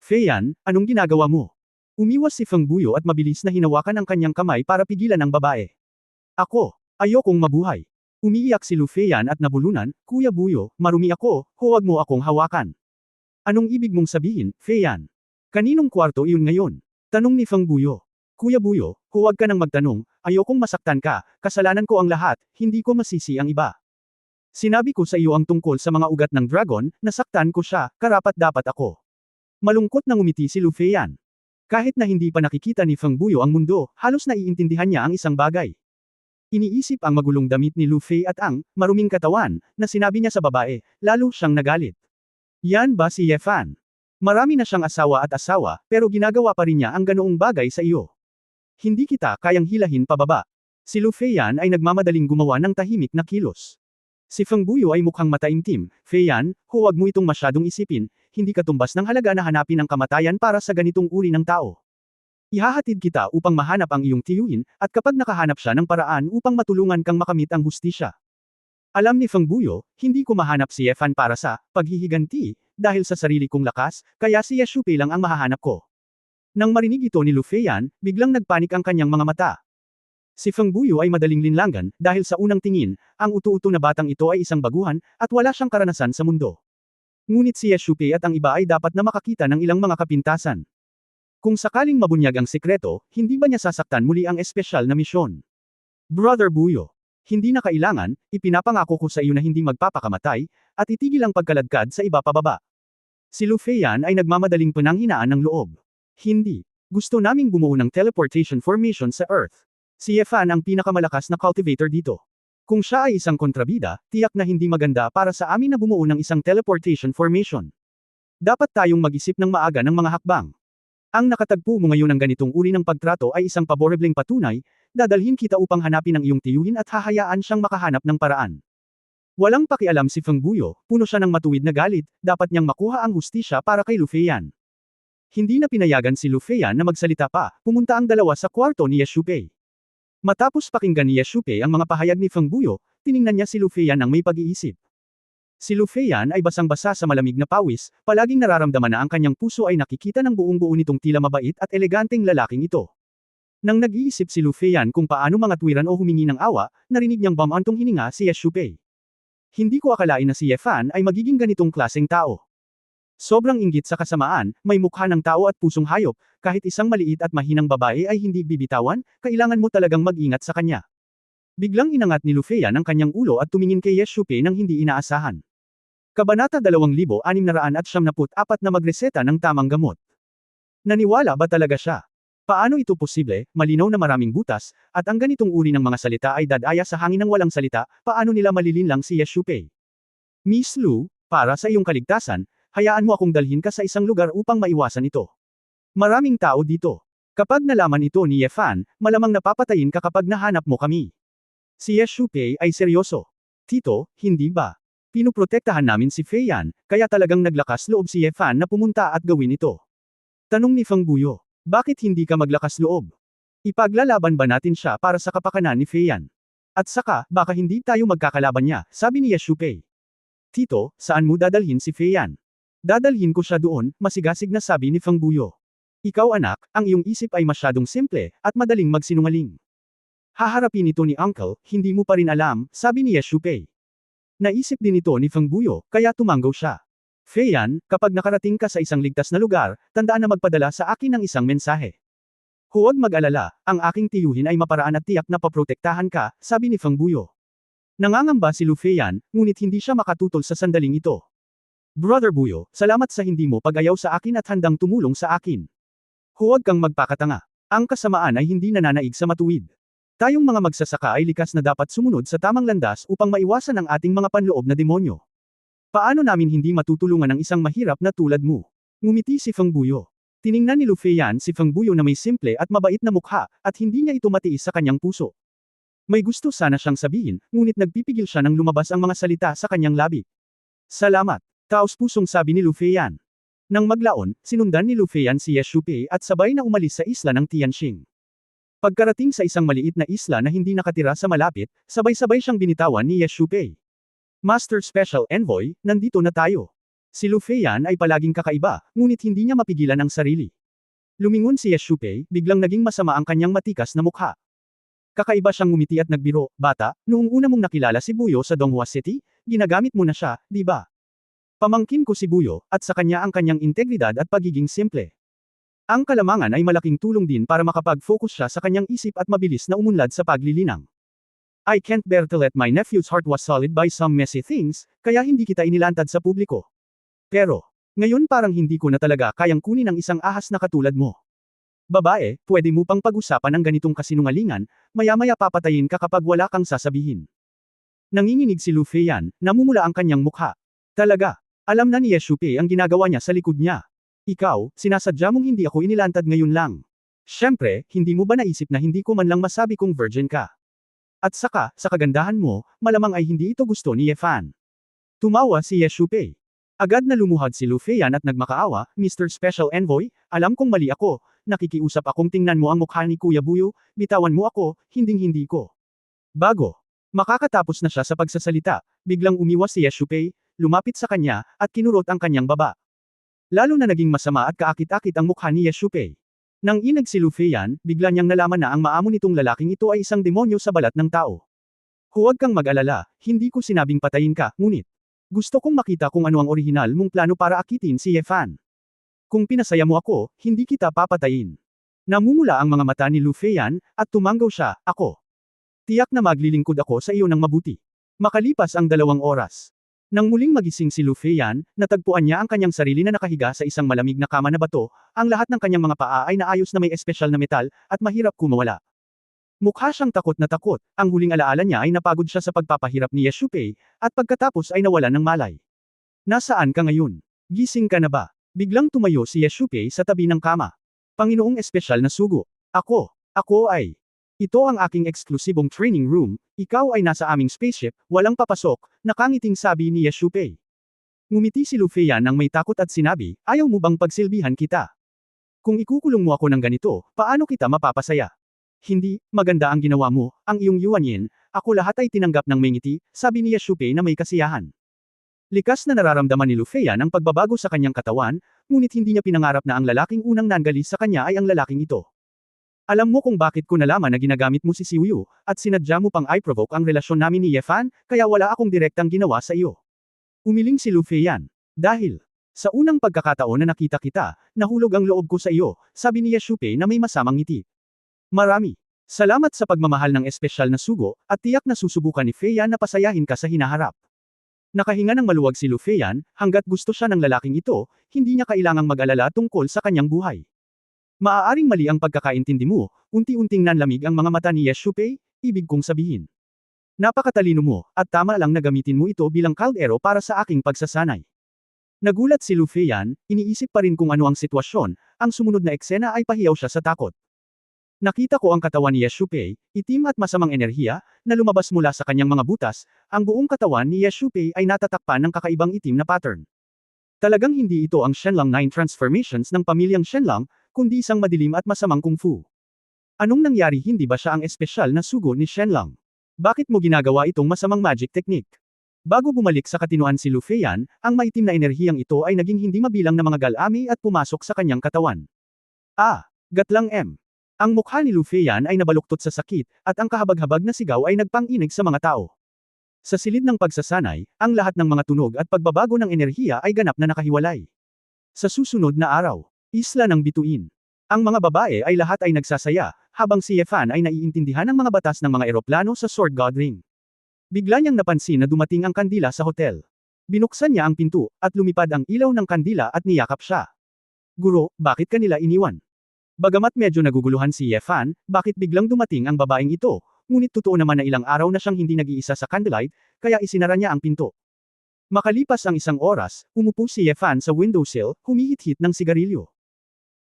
Feiyan, anong ginagawa mo? Umiwas si Feng Buyo at mabilis na hinawakan ang kanyang kamay para pigilan ang babae. Ako, ayokong mabuhay. Umiiyak si Lu Feiyan at nabulunan, Kuya Buyo, marumi ako, huwag mo akong hawakan. Anong ibig mong sabihin, Feiyan? Kaninong kwarto iyon ngayon? Tanong ni Feng Buyo. Kuya Buyo, huwag ka nang magtanong, ayokong masaktan ka, kasalanan ko ang lahat, hindi ko masisi ang iba. Sinabi ko sa iyo ang tungkol sa mga ugat ng dragon, nasaktan ko siya, karapat-dapat ako. Malungkot na ngumiti si Lu Feiyan. Kahit na hindi pa nakikita ni Feng Buyo ang mundo, halos naiintindihan niya ang isang bagay. Iniisip ang magulong damit ni Lu Fei at ang maruming katawan na sinabi niya sa babae, lalo siyang nagalit. Yan ba si Ye Fan? Marami na siyang asawa at asawa, pero ginagawa pa rin niya ang ganoong bagay sa iyo. Hindi kita kayang hilahin pababa. Si Lu Feiyan ay nagmamadaling gumawa ng tahimik na kilos. Si Feng Buyo ay mukhang mataimtim, Feiyan, huwag mo itong masyadong isipin, hindi katumbas ng halaga na hanapin ang kamatayan para sa ganitong uri ng tao. Ihahatid kita upang mahanap ang iyong tiyuhin, at kapag nakahanap siya ng paraan upang matulungan kang makamit ang hustisya. Alam ni Feng Buyo, hindi ko mahanap si Ye Fan para sa paghihiganti, dahil sa sarili kong lakas, kaya si Ye Shupei lang ang mahahanap ko. Nang marinig ito ni Lu Feiyan, biglang nagpanik ang kanyang mga mata. Si Feng Buyo ay madaling linlangan, dahil sa unang tingin, ang utu-utu na batang ito ay isang baguhan, at wala siyang karanasan sa mundo. Ngunit si Ye Shupei at ang iba ay dapat na makakita ng ilang mga kapintasan. Kung sakaling mabunyag ang sikreto, hindi ba niya sasaktan muli ang espesyal na misyon? Brother Buyo. Hindi na kailangan, ipinapangako ko sa iyo na hindi magpapakamatay, at itigil ang pagkaladkad sa iba pababa. Si Lu Feiyan ay nagmamadaling pananghinaan ng loob. Hindi. Gusto naming bumuo ng teleportation formation sa Earth. Si Ye Fan ang pinakamalakas na cultivator dito. Kung siya ay isang kontrabida, tiyak na hindi maganda para sa amin na bumuo ng isang teleportation formation. Dapat tayong mag-isip ng maaga ng mga hakbang. Ang nakatagpo mo ngayon ng ganitong uri ng pagtrato ay isang paborebleng patunay, dadalhin kita upang hanapin ang iyong tiyuhin at hahayaan siyang makahanap ng paraan. Walang pakialam si Feng Buyo, puno siya ng matuwid na galit, dapat niyang makuha ang hustisya para kay Lu Feiyan. Hindi na pinayagan si Lu Feiyan na magsalita pa, pumunta ang dalawa sa kwarto ni Ye Shupei. Matapos pakinggan ni Ye Shupei ang mga pahayag ni Feng Buyo, tiningnan niya si Lu Feiyan ng may pag-iisip. Si Lu Feiyan ay basang-basa sa malamig na pawis, palaging nararamdaman na ang kanyang puso ay nakikita ng buong-buo nitong tila mabait at eleganteng lalaking ito. Nang nag-iisip si Lu Feiyan kung paano mangatwiran o humingi ng awa, narinig niyang bamantong hininga si Ye Shupei. Hindi ko akalain na si Ye Fan ay magiging ganitong klaseng tao. Sobrang inggit sa kasamaan, may mukha ng tao at pusong hayop, kahit isang maliit at mahinang babae ay hindi bibitawan, kailangan mo talagang mag-ingat sa kanya. Biglang inangat ni Lu Feiyan ang kanyang ulo at tumingin kay Ye Shupei nang hindi inaasahan. Kabanata 2674 na magreseta ng tamang gamot. Naniwala ba talaga siya? Paano ito posible, malinaw na maraming butas, at ang ganitong uri ng mga salita ay dadaya sa hangin ng walang salita, paano nila malilinlang si Ye Shupei? Miss Lu, para sa iyong kaligtasan, hayaan mo akong dalhin ka sa isang lugar upang maiwasan ito. Maraming tao dito. Kapag nalaman ito ni Ye Fan, malamang napapatayin ka kapag nahanap mo kami. Si Ye Shupei ay seryoso. Tito, hindi ba? Pinuprotektahan namin si Feiyan, kaya talagang naglakas loob si Ye Fan na pumunta at gawin ito. Tanong ni Feng Buyo. Bakit hindi ka maglakas loob? Ipaglalaban ba natin siya para sa kapakanan ni Feiyan? At saka, baka hindi tayo magkakalaban niya, sabi ni Ye Shupei. Tito, saan mo dadalhin si Feiyan? Dadalhin ko siya doon, masigasig na sabi ni Feng Buyo. Ikaw anak, ang iyong isip ay masyadong simple, at madaling magsinungaling. Haharapin ito ni Uncle, hindi mo pa rin alam, sabi ni Ye Shupei. Naisip din ito ni Feng Buyo, kaya tumanggaw siya. Feiyan, kapag nakarating ka sa isang ligtas na lugar, tandaan na magpadala sa akin ng isang mensahe. Huwag mag-alala, ang aking tiyuhin ay maparaan at tiyak na paprotektahan ka, sabi ni Feng Buyo. Nangangamba si Lu Feiyan, ngunit hindi siya makatutol sa sandaling ito. Brother Buyo, salamat sa hindi mo pag-ayaw sa akin at handang tumulong sa akin. Huwag kang magpakatanga. Ang kasamaan ay hindi nananaig sa matuwid. Tayong mga magsasaka ay likas na dapat sumunod sa tamang landas upang maiwasan ang ating mga panloob na demonyo. Paano namin hindi matutulungan ang isang mahirap na tulad mo? Ngumiti si Feng Buyo. Tiningnan ni Lu Feiyan si Feng Buyo na may simple at mabait na mukha, at hindi niya ito matiis sa kanyang puso. May gusto sana siyang sabihin, ngunit nagpipigil siya nang lumabas ang mga salita sa kanyang labi. Salamat. Taos-pusong sabi ni Lu Feiyan. Nang maglaon, sinundan ni Lu Feiyan si Ye Shupei at sabay na umalis sa isla ng Tianxing. Pagkarating sa isang maliit na isla na hindi nakatira sa malapit, sabay-sabay siyang binitawan ni Ye Shupei. Master Special Envoy, nandito na tayo. Si Lu Feiyan ay palaging kakaiba, ngunit hindi niya mapigilan ang sarili. Lumingon si Ye Shupei, biglang naging masama ang kanyang matikas na mukha. Kakaiba siyang ngumiti at nagbiro, bata, noong una mong nakilala si Buyo sa Donghua City, ginagamit mo na siya, di ba? Pamangkin ko si Buyo, at sa kanya ang kanyang integridad at pagiging simple. Ang kalamangan ay malaking tulong din para makapag-focus siya sa kanyang isip at mabilis na umunlad sa paglilinang. I can't bear to let my nephew's heart was sullied by some messy things, kaya hindi kita inilantad sa publiko. Pero, ngayon parang hindi ko na talaga kayang kunin ang isang ahas na katulad mo. Babae, pwede mo pang pag-usapan ang ganitong kasinungalingan, maya-maya papatayin ka kapag wala kang sasabihin. Nanginginig si Lu Feiyan, namumula ang kanyang mukha. Talaga, alam na ni Ye Shupei ang ginagawa niya sa likod niya. Ikaw, sinasadya mong hindi ako inilantad ngayon lang. Siyempre, hindi mo ba naisip na hindi ko man lang masabi kung virgin ka? At saka, sa kagandahan mo, malamang ay hindi ito gusto ni Ye Fan. Tumawa si Ye Shupei. Agad na lumuhad si Lu Feiyan at nagmakaawa, Mr. Special Envoy, alam kong mali ako, nakikiusap akong tingnan mo ang mukha ni Kuya Buyo, bitawan mo ako, hinding-hindi ko. Bago. Makakatapos na siya sa pagsasalita, biglang umiwas si Ye Shupei, lumapit sa kanya, at kinurot ang kanyang baba. Lalo na naging masama at kaakit-akit ang mukha ni Ye Shupei. Nang inag si Lu Feiyan, bigla niyang nalaman na ang maamo nitong lalaking ito ay isang demonyo sa balat ng tao. Huwag kang mag-alala, hindi ko sinabing patayin ka, ngunit gusto kong makita kung ano ang orihinal mong plano para akitin si Ye Fan. Kung pinasaya mo ako, hindi kita papatayin. Namumula ang mga mata ni Lu Feiyan, at tumanggaw siya, ako. Tiyak na maglilingkod ako sa iyo ng mabuti. Makalipas ang 2 oras. Nang muling magising si Lu Feiyan, natagpuan niya ang kanyang sarili na nakahiga sa isang malamig na kama na bato, ang lahat ng kanyang mga paa ay naayos na may espesyal na metal, at mahirap kumawala. Mukha siyang takot na takot, ang huling alaala niya ay napagod siya sa pagpapahirap ni Ye Shupei, at pagkatapos ay nawalan ng malay. Nasaan ka ngayon? Gising ka na ba? Biglang tumayo si Ye Shupei sa tabi ng kama. Panginoong espesyal na sugo. Ako ay. Ito ang aking eksklusibong training room, ikaw ay nasa aming spaceship, walang papasok, nakangiting sabi ni Yeshupei. Ngumiti si Lu Feiyan nang may takot at sinabi, ayaw mo bang pagsilbihan kita? Kung ikukulong mo ako ng ganito, paano kita mapapasaya? Hindi, maganda ang ginawa mo, ang iyong yuanyin, ako lahat ay tinanggap ng may ngiti, sabi ni Yeshupei na may kasiyahan. Likas na nararamdaman ni Lu Feiyan ang pagbabago sa kanyang katawan, ngunit hindi niya pinangarap na ang lalaking unang nangalis sa kanya ay ang lalaking ito. Alam mo kung bakit ko nalaman na ginagamit mo si Siwoo, at sinadya mo pang i-provoke ang relasyon namin ni Ye Fan, kaya wala akong direktang ginawa sa iyo. Umiling si Lu Feiyan. Dahil sa unang pagkakataon na nakita kita, nahulog ang loob ko sa iyo, sabi ni Yeshupei na may masamang ngiti. Marami. Salamat sa pagmamahal ng espesyal na sugo, at tiyak na susubukan ni Feiyan na pasayahin ka sa hinaharap. Nakahinga ng maluwag si Lu Feiyan, hanggat gusto siya ng lalaking ito, hindi niya kailangang mag-alala tungkol sa kanyang buhay. Maaaring mali ang pagkakaintindi mo, unti-unting nanlamig ang mga mata ni Yeshupei, ibig kong sabihin. Napakatalino mo, at tama lang na gamitin mo ito bilang kaldero para sa aking pagsasanay. Nagulat si Lu Feiyan, iniisip pa rin kung ano ang sitwasyon, ang sumunod na eksena ay pahiyaw siya sa takot. Nakita ko ang katawan ni Yeshupei, itim at masamang enerhiya, na lumabas mula sa kanyang mga butas, ang buong katawan ni Yeshupei ay natatakpan ng kakaibang itim na pattern. Talagang hindi ito ang Shenlong 9 transformations ng pamilyang Shenlong, kundi isang madilim at masamang kung fu. Anong nangyari, hindi ba siya ang espesyal na sugo ni Shenlong? Bakit mo ginagawa itong masamang magic technique? Bago bumalik sa katinuan si Lu Feiyan, ang maitim na enerhiyang ito ay naging hindi mabilang na mga galami at pumasok sa kanyang katawan. Gatlang M. Ang mukha ni Lu Feiyan ay nabaluktot sa sakit, at ang kahabag-habag na sigaw ay nagpang-inig sa mga tao. Sa silid ng pagsasanay, ang lahat ng mga tunog at pagbabago ng enerhiya ay ganap na nakahiwalay. Sa susunod na araw, Isla ng Bituin. Ang mga babae ay lahat ay nagsasaya, habang si Ye Fan ay naiintindihan ang mga batas ng mga eroplano sa Sword God Ring. Bigla niyang napansin na dumating ang kandila sa hotel. Binuksan niya ang pinto, at lumipad ang ilaw ng kandila at niyakap siya. Guro, bakit kanila iniwan? Bagamat medyo naguguluhan si Ye Fan, bakit biglang dumating ang babaeng ito, ngunit totoo naman na ilang araw na siyang hindi nag-iisa sa candlelight, kaya isinara niya ang pinto. Makalipas ang isang oras, umupo si Ye Fan sa windowsill, humihit-hit ng sigarilyo.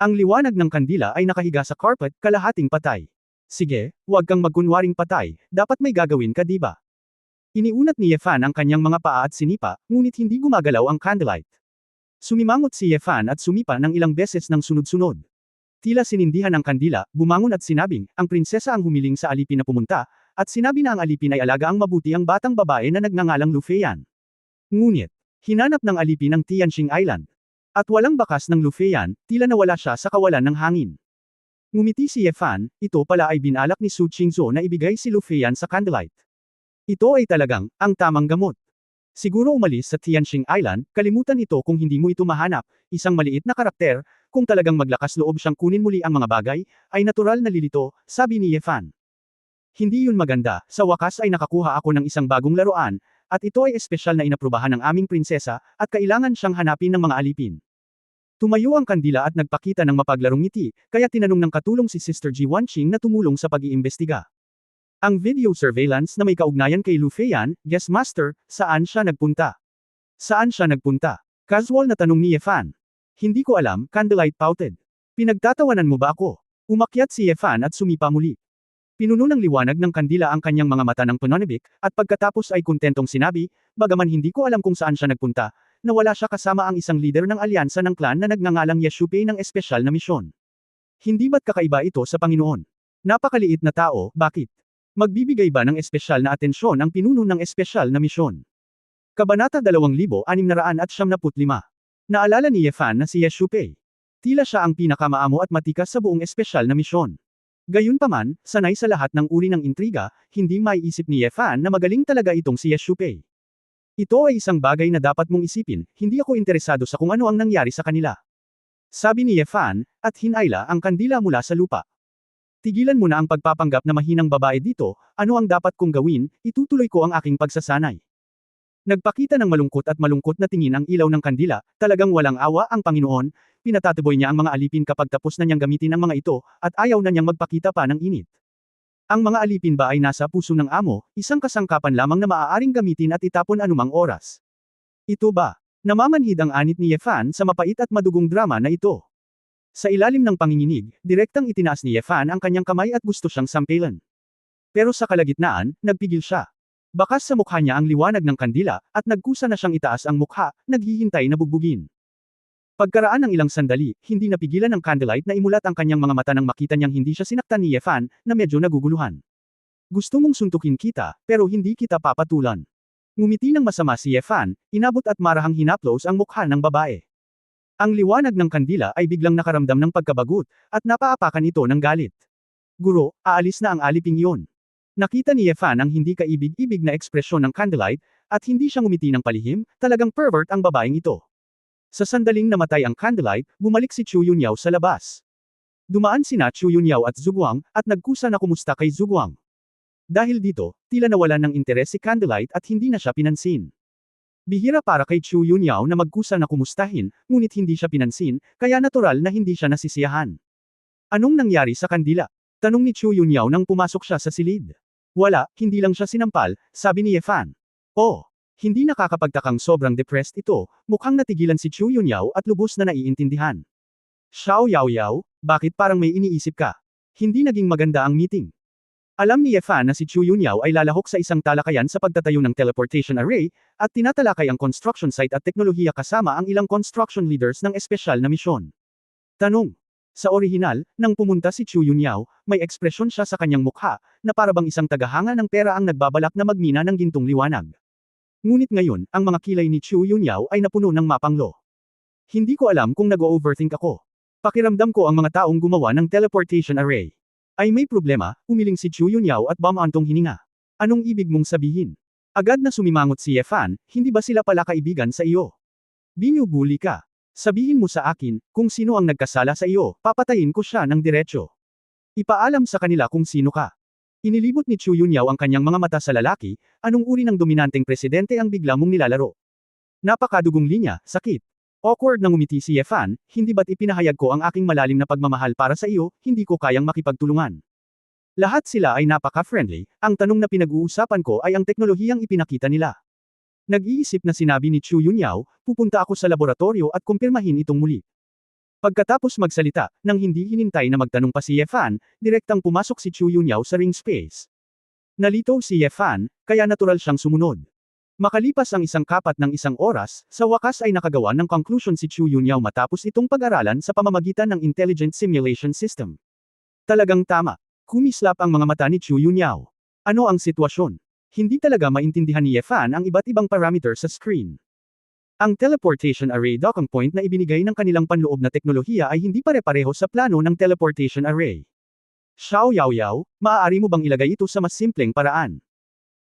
Ang liwanag ng kandila ay nakahiga sa carpet, kalahating patay. Sige, huwag kang magkunwaring patay, dapat may gagawin ka diba? Iniunat ni Ye Fan ang kanyang mga paa at sinipa, ngunit hindi gumagalaw ang candlelight. Sumimangot si Ye Fan at sumipa ng ilang beses ng sunod-sunod. Tila sinindihan ang kandila, bumangon at sinabing, ang prinsesa ang humiling sa alipin na pumunta, at sinabi na ang alipin ay alaga ang mabuti ang batang babae na nagngangalang Lu Feiyan. Ngunit, hinanap ng alipin ang Tianxing Island. At walang bakas ng Lu Feiyan, tila nawala siya sa kawalan ng hangin. Ngumiti si Ye Fan, ito pala ay binalak ni Su Qingzhou na ibigay si Lu Feiyan sa candlelight. Ito ay talagang, ang tamang gamot. Siguro umalis sa Tianxing Island, kalimutan ito kung hindi mo ito mahanap, isang maliit na karakter, kung talagang maglakas loob siyang kunin muli ang mga bagay, ay natural na lilito, sabi ni Ye Fan. Hindi yun maganda, sa wakas ay nakakuha ako ng isang bagong laruan, at ito ay espesyal na inaprubahan ng aming prinsesa, at kailangan siyang hanapin ng mga alipin. Tumayo ang kandila at nagpakita ng mapaglarong ngiti, kaya tinanong ng katulong si Sister Ji Wanqing na tumulong sa pag-iimbestiga. Ang video surveillance na may kaugnayan kay Lu Feiyan, guest master, saan siya nagpunta? Saan siya nagpunta? Casual na tanong ni Ye Fan. Hindi ko alam, candlelight pouted. Pinagtatawanan mo ba ako? Umakyat si Ye Fan at sumipa muli. Pinuno ng liwanag ng kandila ang kanyang mga mata ng pananabik, at pagkatapos ay kontentong sinabi, bagaman hindi ko alam kung saan siya nagpunta, nawala siya kasama ang isang leader ng alyansa ng clan na nagngangalang Yeshupei ng espesyal na misyon. Hindi ba't kakaiba ito sa Panginoon? Napakaliit na tao, bakit? Magbibigay ba ng espesyal na atensyon ang pinuno ng espesyal na misyon? Kabanata 2695. Naalala ni Ye Fan na si Yeshupei. Tila siya ang pinakamaamo at matikas sa buong espesyal na misyon. Gayunpaman, sanay sa lahat ng uri ng intriga, hindi maiisip ni Ye Fan na magaling talaga itong si Yeshupei. Ito ay isang bagay na dapat mong isipin, hindi ako interesado sa kung ano ang nangyari sa kanila. Sabi ni Ye Fan, at hinayla ang kandila mula sa lupa. Tigilan mo na ang pagpapanggap na mahinang babae dito, ano ang dapat kong gawin, itutuloy ko ang aking pagsasanay. Nagpakita ng malungkot at malungkot na tingin ang ilaw ng kandila, talagang walang awa ang Panginoon, pinatataboy niya ang mga alipin kapag tapos na niyang gamitin ang mga ito, at ayaw na niyang magpakita pa ng init. Ang mga alipin ba ay nasa puso ng amo, isang kasangkapan lamang na maaaring gamitin at itapon anumang oras. Ito ba? Namamanhid ang anit ni Ye Fan sa mapait at madugong drama na ito. Sa ilalim ng panginginig, direktang itinaas ni Ye Fan ang kanyang kamay at gusto siyang sampilan. Pero sa kalagitnaan, nagpigil siya. Bakas sa mukha niya ang liwanag ng kandila, at nagkusa na siyang itaas ang mukha, naghihintay na bugbugin. Pagkaraan ng ilang sandali, hindi napigilan ng candlelight na imulat ang kanyang mga mata nang makita niyang hindi siya sinaktan ni Ye Fan, na medyo naguguluhan. Gusto mong suntukin kita, pero hindi kita papatulan. Ngumiti ng masama si Ye Fan, inabot at marahang hinaplos ang mukha ng babae. Ang liwanag ng kandila ay biglang nakaramdam ng pagkabagot, at napaapakan ito ng galit. Guro, aalis na ang aliping iyon. Nakita ni Ye Fan ang hindi kaibig-ibig na ekspresyon ng candlelight, at hindi siya ngumiti ng palihim, talagang pervert ang babaeng ito. Sa sandaling namatay ang candlelight, bumalik si Chu Yunyao sa labas. Dumaan sina Chu Yunyao at Zhuguang, at nagkusa na kumusta kay Zhuguang. Dahil dito, tila nawalan ng interes si candlelight at hindi na siya pinansin. Bihira para kay Chu Yunyao na magkusa na kumustahin, ngunit hindi siya pinansin, kaya natural na hindi siya nasisiyahan. Anong nangyari sa kandila? Tanong ni Chu Yunyao nang pumasok siya sa silid. Wala, hindi lang siya sinampal, sabi ni Ye Fan. Oh, hindi nakakapagtakang sobrang depressed ito, mukhang natigilan si Chu Yunyao at lubos na naiintindihan. Xiao Yaoyao, bakit parang may iniisip ka? Hindi naging maganda ang meeting. Alam ni Ye Fan na si Chu Yunyao ay lalahok sa isang talakayan sa pagtatayo ng teleportation array, at tinatalakay ang construction site at teknolohiya kasama ang ilang construction leaders ng espesyal na misyon. Tanong. Sa orihinal, nang pumunta si Chu Yunyao, may ekspresyon siya sa kanyang mukha, na parabang isang tagahanga ng pera ang nagbabalak na magmina ng gintong liwanag. Ngunit ngayon, ang mga kilay ni Chu Yunyao ay napuno ng mapanglo. Hindi ko alam kung nag-overthink ako. Pakiramdam ko ang mga taong gumawa ng teleportation array ay may problema, umiling si Chu Yunyao at bumantong hininga. Anong ibig mong sabihin? Agad na sumimangot si Ye Fan, hindi ba sila pala kaibigan sa iyo? Binubuli ka. Sabihin mo sa akin, kung sino ang nagkasala sa iyo, papatayin ko siya ng diretsyo. Ipaalam sa kanila kung sino ka. Inilibot ni Chu Yunyao ang kanyang mga mata sa lalaki, anong uri ng dominanteng presidente ang bigla mong nilalaro? Napakadugong linya, sakit. Awkward na ngumiti si Ye Fan, hindi ba't ipinahayag ko ang aking malalim na pagmamahal para sa iyo, hindi ko kayang makipagtulungan. Lahat sila ay napaka-friendly, ang tanong na pinag-uusapan ko ay ang teknolohiyang ipinakita nila. Nag-iisip na sinabi ni Chu Yunyao, pupunta ako sa laboratorio at kumpirmahin itong muli. Pagkatapos magsalita, nang hindi hinintay na magtanong pa si Ye Fan, direktang pumasok si Chu Yunyao sa ring space. Nalito si Ye Fan, kaya natural siyang sumunod. Makalipas ang isang kapat ng isang oras, sa wakas ay nakagawa ng conclusion si Chu Yunyao matapos itong pag-aralan sa pamamagitan ng Intelligent Simulation System. Talagang tama. Kumislap ang mga mata ni Chu Yunyao. Ano ang sitwasyon? Hindi talaga maintindihan ni Ye Fan ang iba't ibang parameter sa screen. Ang teleportation array docking point na ibinigay ng kanilang panloob na teknolohiya ay hindi pare-pareho sa plano ng teleportation array. Xiao Yaoyao, maaari mo bang ilagay ito sa mas simpleng paraan?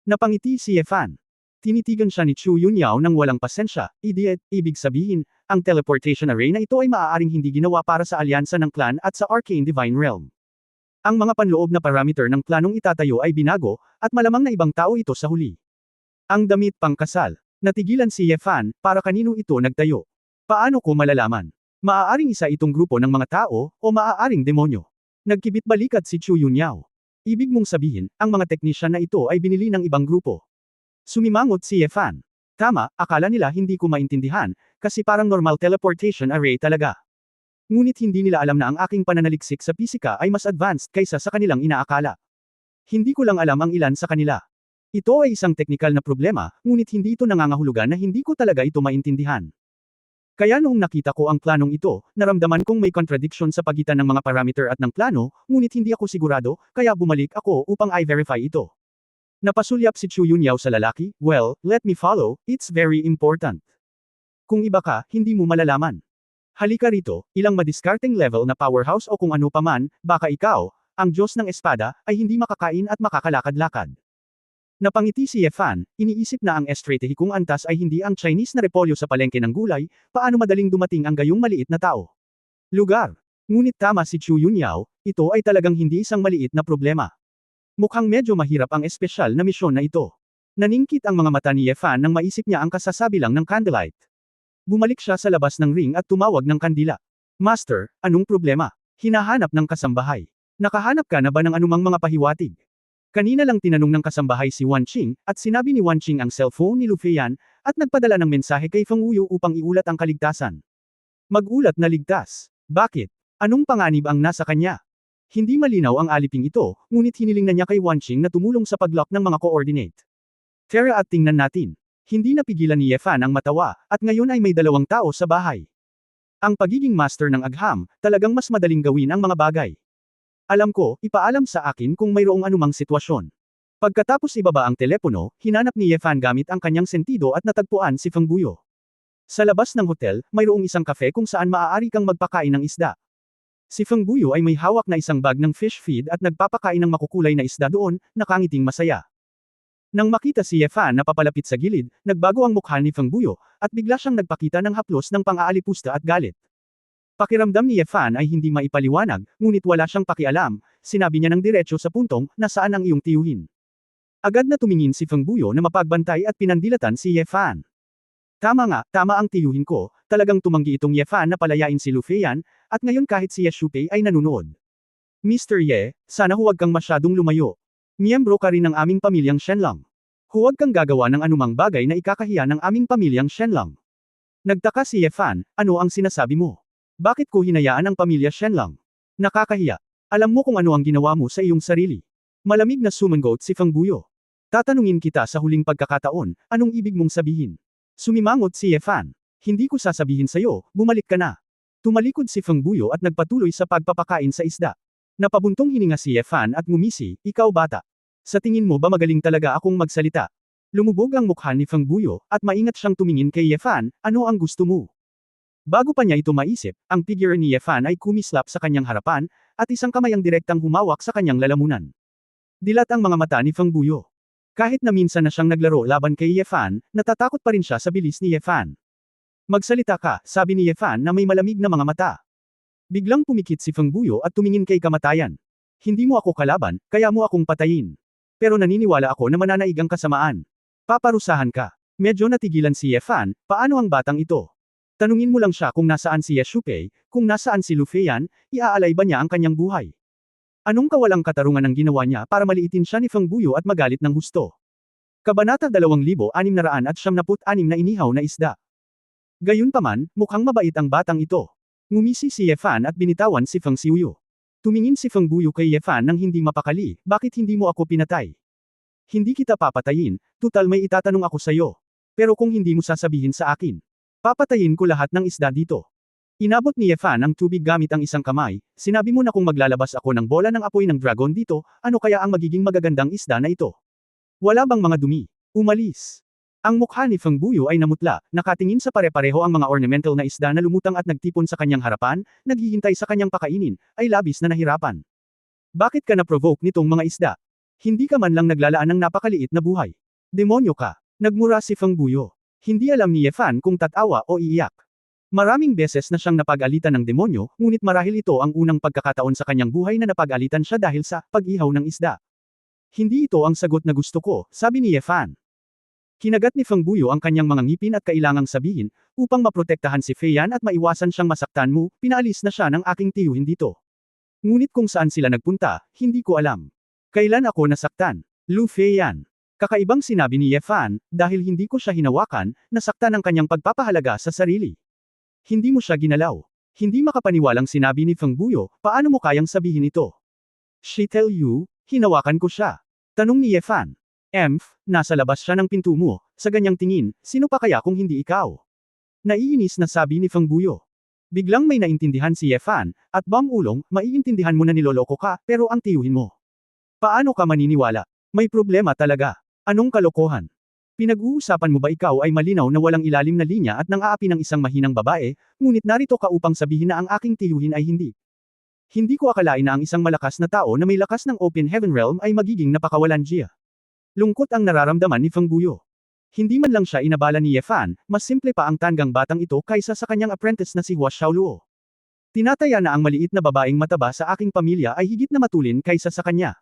Napangiti si Ye Fan. Tinitigan siya ni Chu Yunyao nang walang pasensya, idiot, ibig sabihin, ang teleportation array na ito ay maaaring hindi ginawa para sa alyansa ng clan at sa Arcane Divine Realm. Ang mga panloob na parameter ng planong itatayo ay binago, at malamang na ibang tao ito sa huli. Ang damit pangkasal. Natigilan si Ye Fan, para kanino ito nagtayo? Paano ko malalaman? Maaaring isa itong grupo ng mga tao, o maaaring demonyo. Nagkibit balikat si Chu Yunyao. Ibig mong sabihin, ang mga teknisyan na ito ay binili ng ibang grupo. Sumimangot si Ye Fan. Tama, akala nila hindi ko maintindihan, kasi parang normal teleportation array talaga. Ngunit hindi nila alam na ang aking pananaliksik sa pisika ay mas advanced kaysa sa kanilang inaakala. Hindi ko lang alam ang ilan sa kanila. Ito ay isang teknikal na problema, ngunit hindi ito nangangahulugan na hindi ko talaga ito maintindihan. Kaya noong nakita ko ang planong ito, naramdaman kong may contradiction sa pagitan ng mga parameter at ng plano, ngunit hindi ako sigurado, kaya bumalik ako upang i-verify ito. Napasulyap si Chu Yunyao sa lalaki, well, let me follow, it's very important. Kung iba ka, hindi mo malalaman. Halika rito, ilang madiskarteng level na powerhouse o kung ano paman, baka ikaw, ang Diyos ng Espada, ay hindi makakain at makakalakad-lakad. Napangiti si Ye Fan, iniisip na ang estratehikong antas ay hindi ang Chinese na repolyo sa palengke ng gulay, paano madaling dumating ang gayong maliit na tao. Lugar. Ngunit tama si Chu Yunyao, ito ay talagang hindi isang maliit na problema. Mukhang medyo mahirap ang espesyal na misyon na ito. Naningkit ang mga mata ni Ye Fan nang maisip niya ang kasasabi lang ng candlelight. Bumalik siya sa labas ng ring at tumawag ng kandila. Master, anong problema? Hinahanap ng kasambahay. Nakahanap ka na ba ng anumang mga pahiwatig? Kanina lang tinanong ng kasambahay si Wan Qing, at sinabi ni Wan Qing ang cellphone ni Lu Feiyan, at nagpadala ng mensahe kay Feng Wuyu upang iulat ang kaligtasan. Mag-ulat na ligtas. Bakit? Anong panganib ang nasa kanya? Hindi malinaw ang aliping ito, ngunit hiniling na niya kay Wanqing na tumulong sa pag-lock ng mga coordinate. Tara at tingnan natin. Hindi napigilan ni Yefan ang matawa, at ngayon ay may 2 tao sa bahay. Ang pagiging master ng agham, talagang mas madaling gawin ang mga bagay. Alam ko, ipaalam sa akin kung mayroong anumang sitwasyon. Pagkatapos ibaba ang telepono, hinanap ni Yefan gamit ang kanyang sentido at natagpuan si Feng Buyo. Sa labas ng hotel, mayroong isang kafe kung saan maaari kang magpakain ng isda. Si Feng Buyo ay may hawak na isang bag ng fish feed at nagpapakain ng makukulay na isda doon, nakangiting masaya. Nang makita si Yefan na papalapit sa gilid, nagbago ang mukha ni Feng Buyo, at bigla siyang nagpakita ng haplos ng pang-aalipusta at galit. Pakiramdam ni Yefan ay hindi maipaliwanag, ngunit wala siyang pakialam, sinabi niya ng diretso sa puntong, nasaan ang iyong tiyuhin? Agad na tumingin si Feng Buyo na mapagbantay at pinandilatan si Yefan. Tama nga, tama ang tiyuhin ko, talagang tumanggi itong Yefan na palayain si Lu Feiyan, at ngayon kahit si Ye Shupei ay nanunood. Mr. Ye, sana huwag kang masyadong lumayo. Miyembro ka rin ng aming pamilyang Shenlong. Huwag kang gagawa ng anumang bagay na ikakahiya ng aming pamilyang Shenlong. Nagtaka si Yefan, ano ang sinasabi mo? Bakit ko hinayaan ang pamilya Shenlong? Nakakahiya. Alam mo kung ano ang ginawa mo sa iyong sarili. Malamig na sumangot si Feng Buyo. Tatanungin kita sa huling pagkakataon, anong ibig mong sabihin? Sumimangot si Yefan. Hindi ko sasabihin sa'yo, bumalik ka na. Tumalikod si Feng Buyo at nagpatuloy sa pagpapakain sa isda. Napabuntong hininga si Yefan at ngumisi, ikaw bata. Sa tingin mo ba magaling talaga akong magsalita? Lumubog ang mukha ni Feng Buyo, at maingat siyang tumingin kay Yefan, ano ang gusto mo? Bago pa niya ito maisip, ang figure ni Yefan ay kumislap sa kanyang harapan, at isang kamay ang direktang humawak sa kanyang lalamunan. Dilat ang mga mata ni Feng Buyo. Kahit na minsan na siyang naglaro laban kay Yefan, natatakot pa rin siya sa bilis ni Yefan. Magsalita ka, sabi ni Yefan na may malamig na mga mata. Biglang pumikit si Feng Buyo at tumingin kay kamatayan. Hindi mo ako kalaban, kaya mo akong patayin. Pero naniniwala ako na mananaig ang kasamaan. Paparusahan ka. Medyo natigilan si Yefan, paano ang batang ito? Tanungin mo lang siya kung nasaan si Ye Shupei, kung nasaan si Lu Feiyan, iaalay ba niya ang kanyang buhay? Anong kawalang katarungan ang ginawa niya para maliitin siya ni Feng Buyo at magalit ng husto? Kabanata 2696 na inihaw na isda. Gayunpaman, mukhang mabait ang batang ito. Ngumisi si Yefan at binitawan si Feng Xiuyu. Tumingin si Feng Buyo kay Yefan nang hindi mapakali, bakit hindi mo ako pinatay? Hindi kita papatayin, tutal may itatanong ako sa'yo. Pero kung hindi mo sasabihin sa akin, papatayin ko lahat ng isda dito. Inabot ni Yefan ang tubig gamit ang isang kamay, sinabi mo na kung maglalabas ako ng bola ng apoy ng dragon dito, ano kaya ang magiging magagandang isda na ito? Wala bang mga dumi? Umalis. Ang mukha ni Feng Buyo ay namutla, nakatingin sa pare-pareho ang mga ornamental na isda na lumutang at nagtipon sa kanyang harapan, naghihintay sa kanyang pakainin, ay labis na nahirapan. Bakit ka na-provoke nitong mga isda? Hindi ka man lang naglalaan ng napakaliit na buhay. Demonyo ka. Nagmura si Feng Buyo. Hindi alam ni Yefan kung tatawa o iiyak. Maraming beses na siyang napag-alitan ng demonyo, ngunit marahil ito ang unang pagkakataon sa kanyang buhay na napag-alitan siya dahil sa pag-ihaw ng isda. Hindi ito ang sagot na gusto ko, sabi ni Yefan. Kinagat ni Feng Buyo ang kanyang mga ngipin at kailangang sabihin, upang maprotektahan si Feiyan at maiwasan siyang masaktan mo, pinaalis na siya ng aking tiyuhin dito. Ngunit kung saan sila nagpunta, hindi ko alam. Kailan ako nasaktan? Lu Feiyan. Kakaibang sinabi ni Yefan, dahil hindi ko siya hinawakan, nasaktan ang kanyang pagpapahalaga sa sarili. Hindi mo siya ginalaw. Hindi makapaniwalang sinabi ni Feng Buyo, paano mo kayang sabihin ito? She tell you, hinawakan ko siya. Tanong ni Yefan. Nasa labas siya ng pinto mo, sa ganyang tingin, sino pa kaya kung hindi ikaw? Naiinis na sabi ni Feng Buyo. Biglang may naintindihan si Yefan, at bang ulong, maiintindihan mo na niloloko ka, pero ang tiyuhin mo. Paano ka maniniwala? May problema talaga. Anong kalokohan? Pinag-uusapan mo ba ikaw ay malinaw na walang ilalim na linya at nang-aapi ng isang mahinang babae, ngunit narito ka upang sabihin na ang aking tiyuhin ay hindi. Hindi ko akalain na ang isang malakas na tao na may lakas ng Open Heaven Realm ay magiging napakawalanjiya. Lungkot ang nararamdaman ni Feng Buyo. Hindi man lang siya inabala ni Yefan, mas simple pa ang tanggang batang ito kaysa sa kanyang apprentice na si Hua Xiaoluo. Tinataya na ang maliit na babaeng mataba sa aking pamilya ay higit na matulin kaysa sa kanya.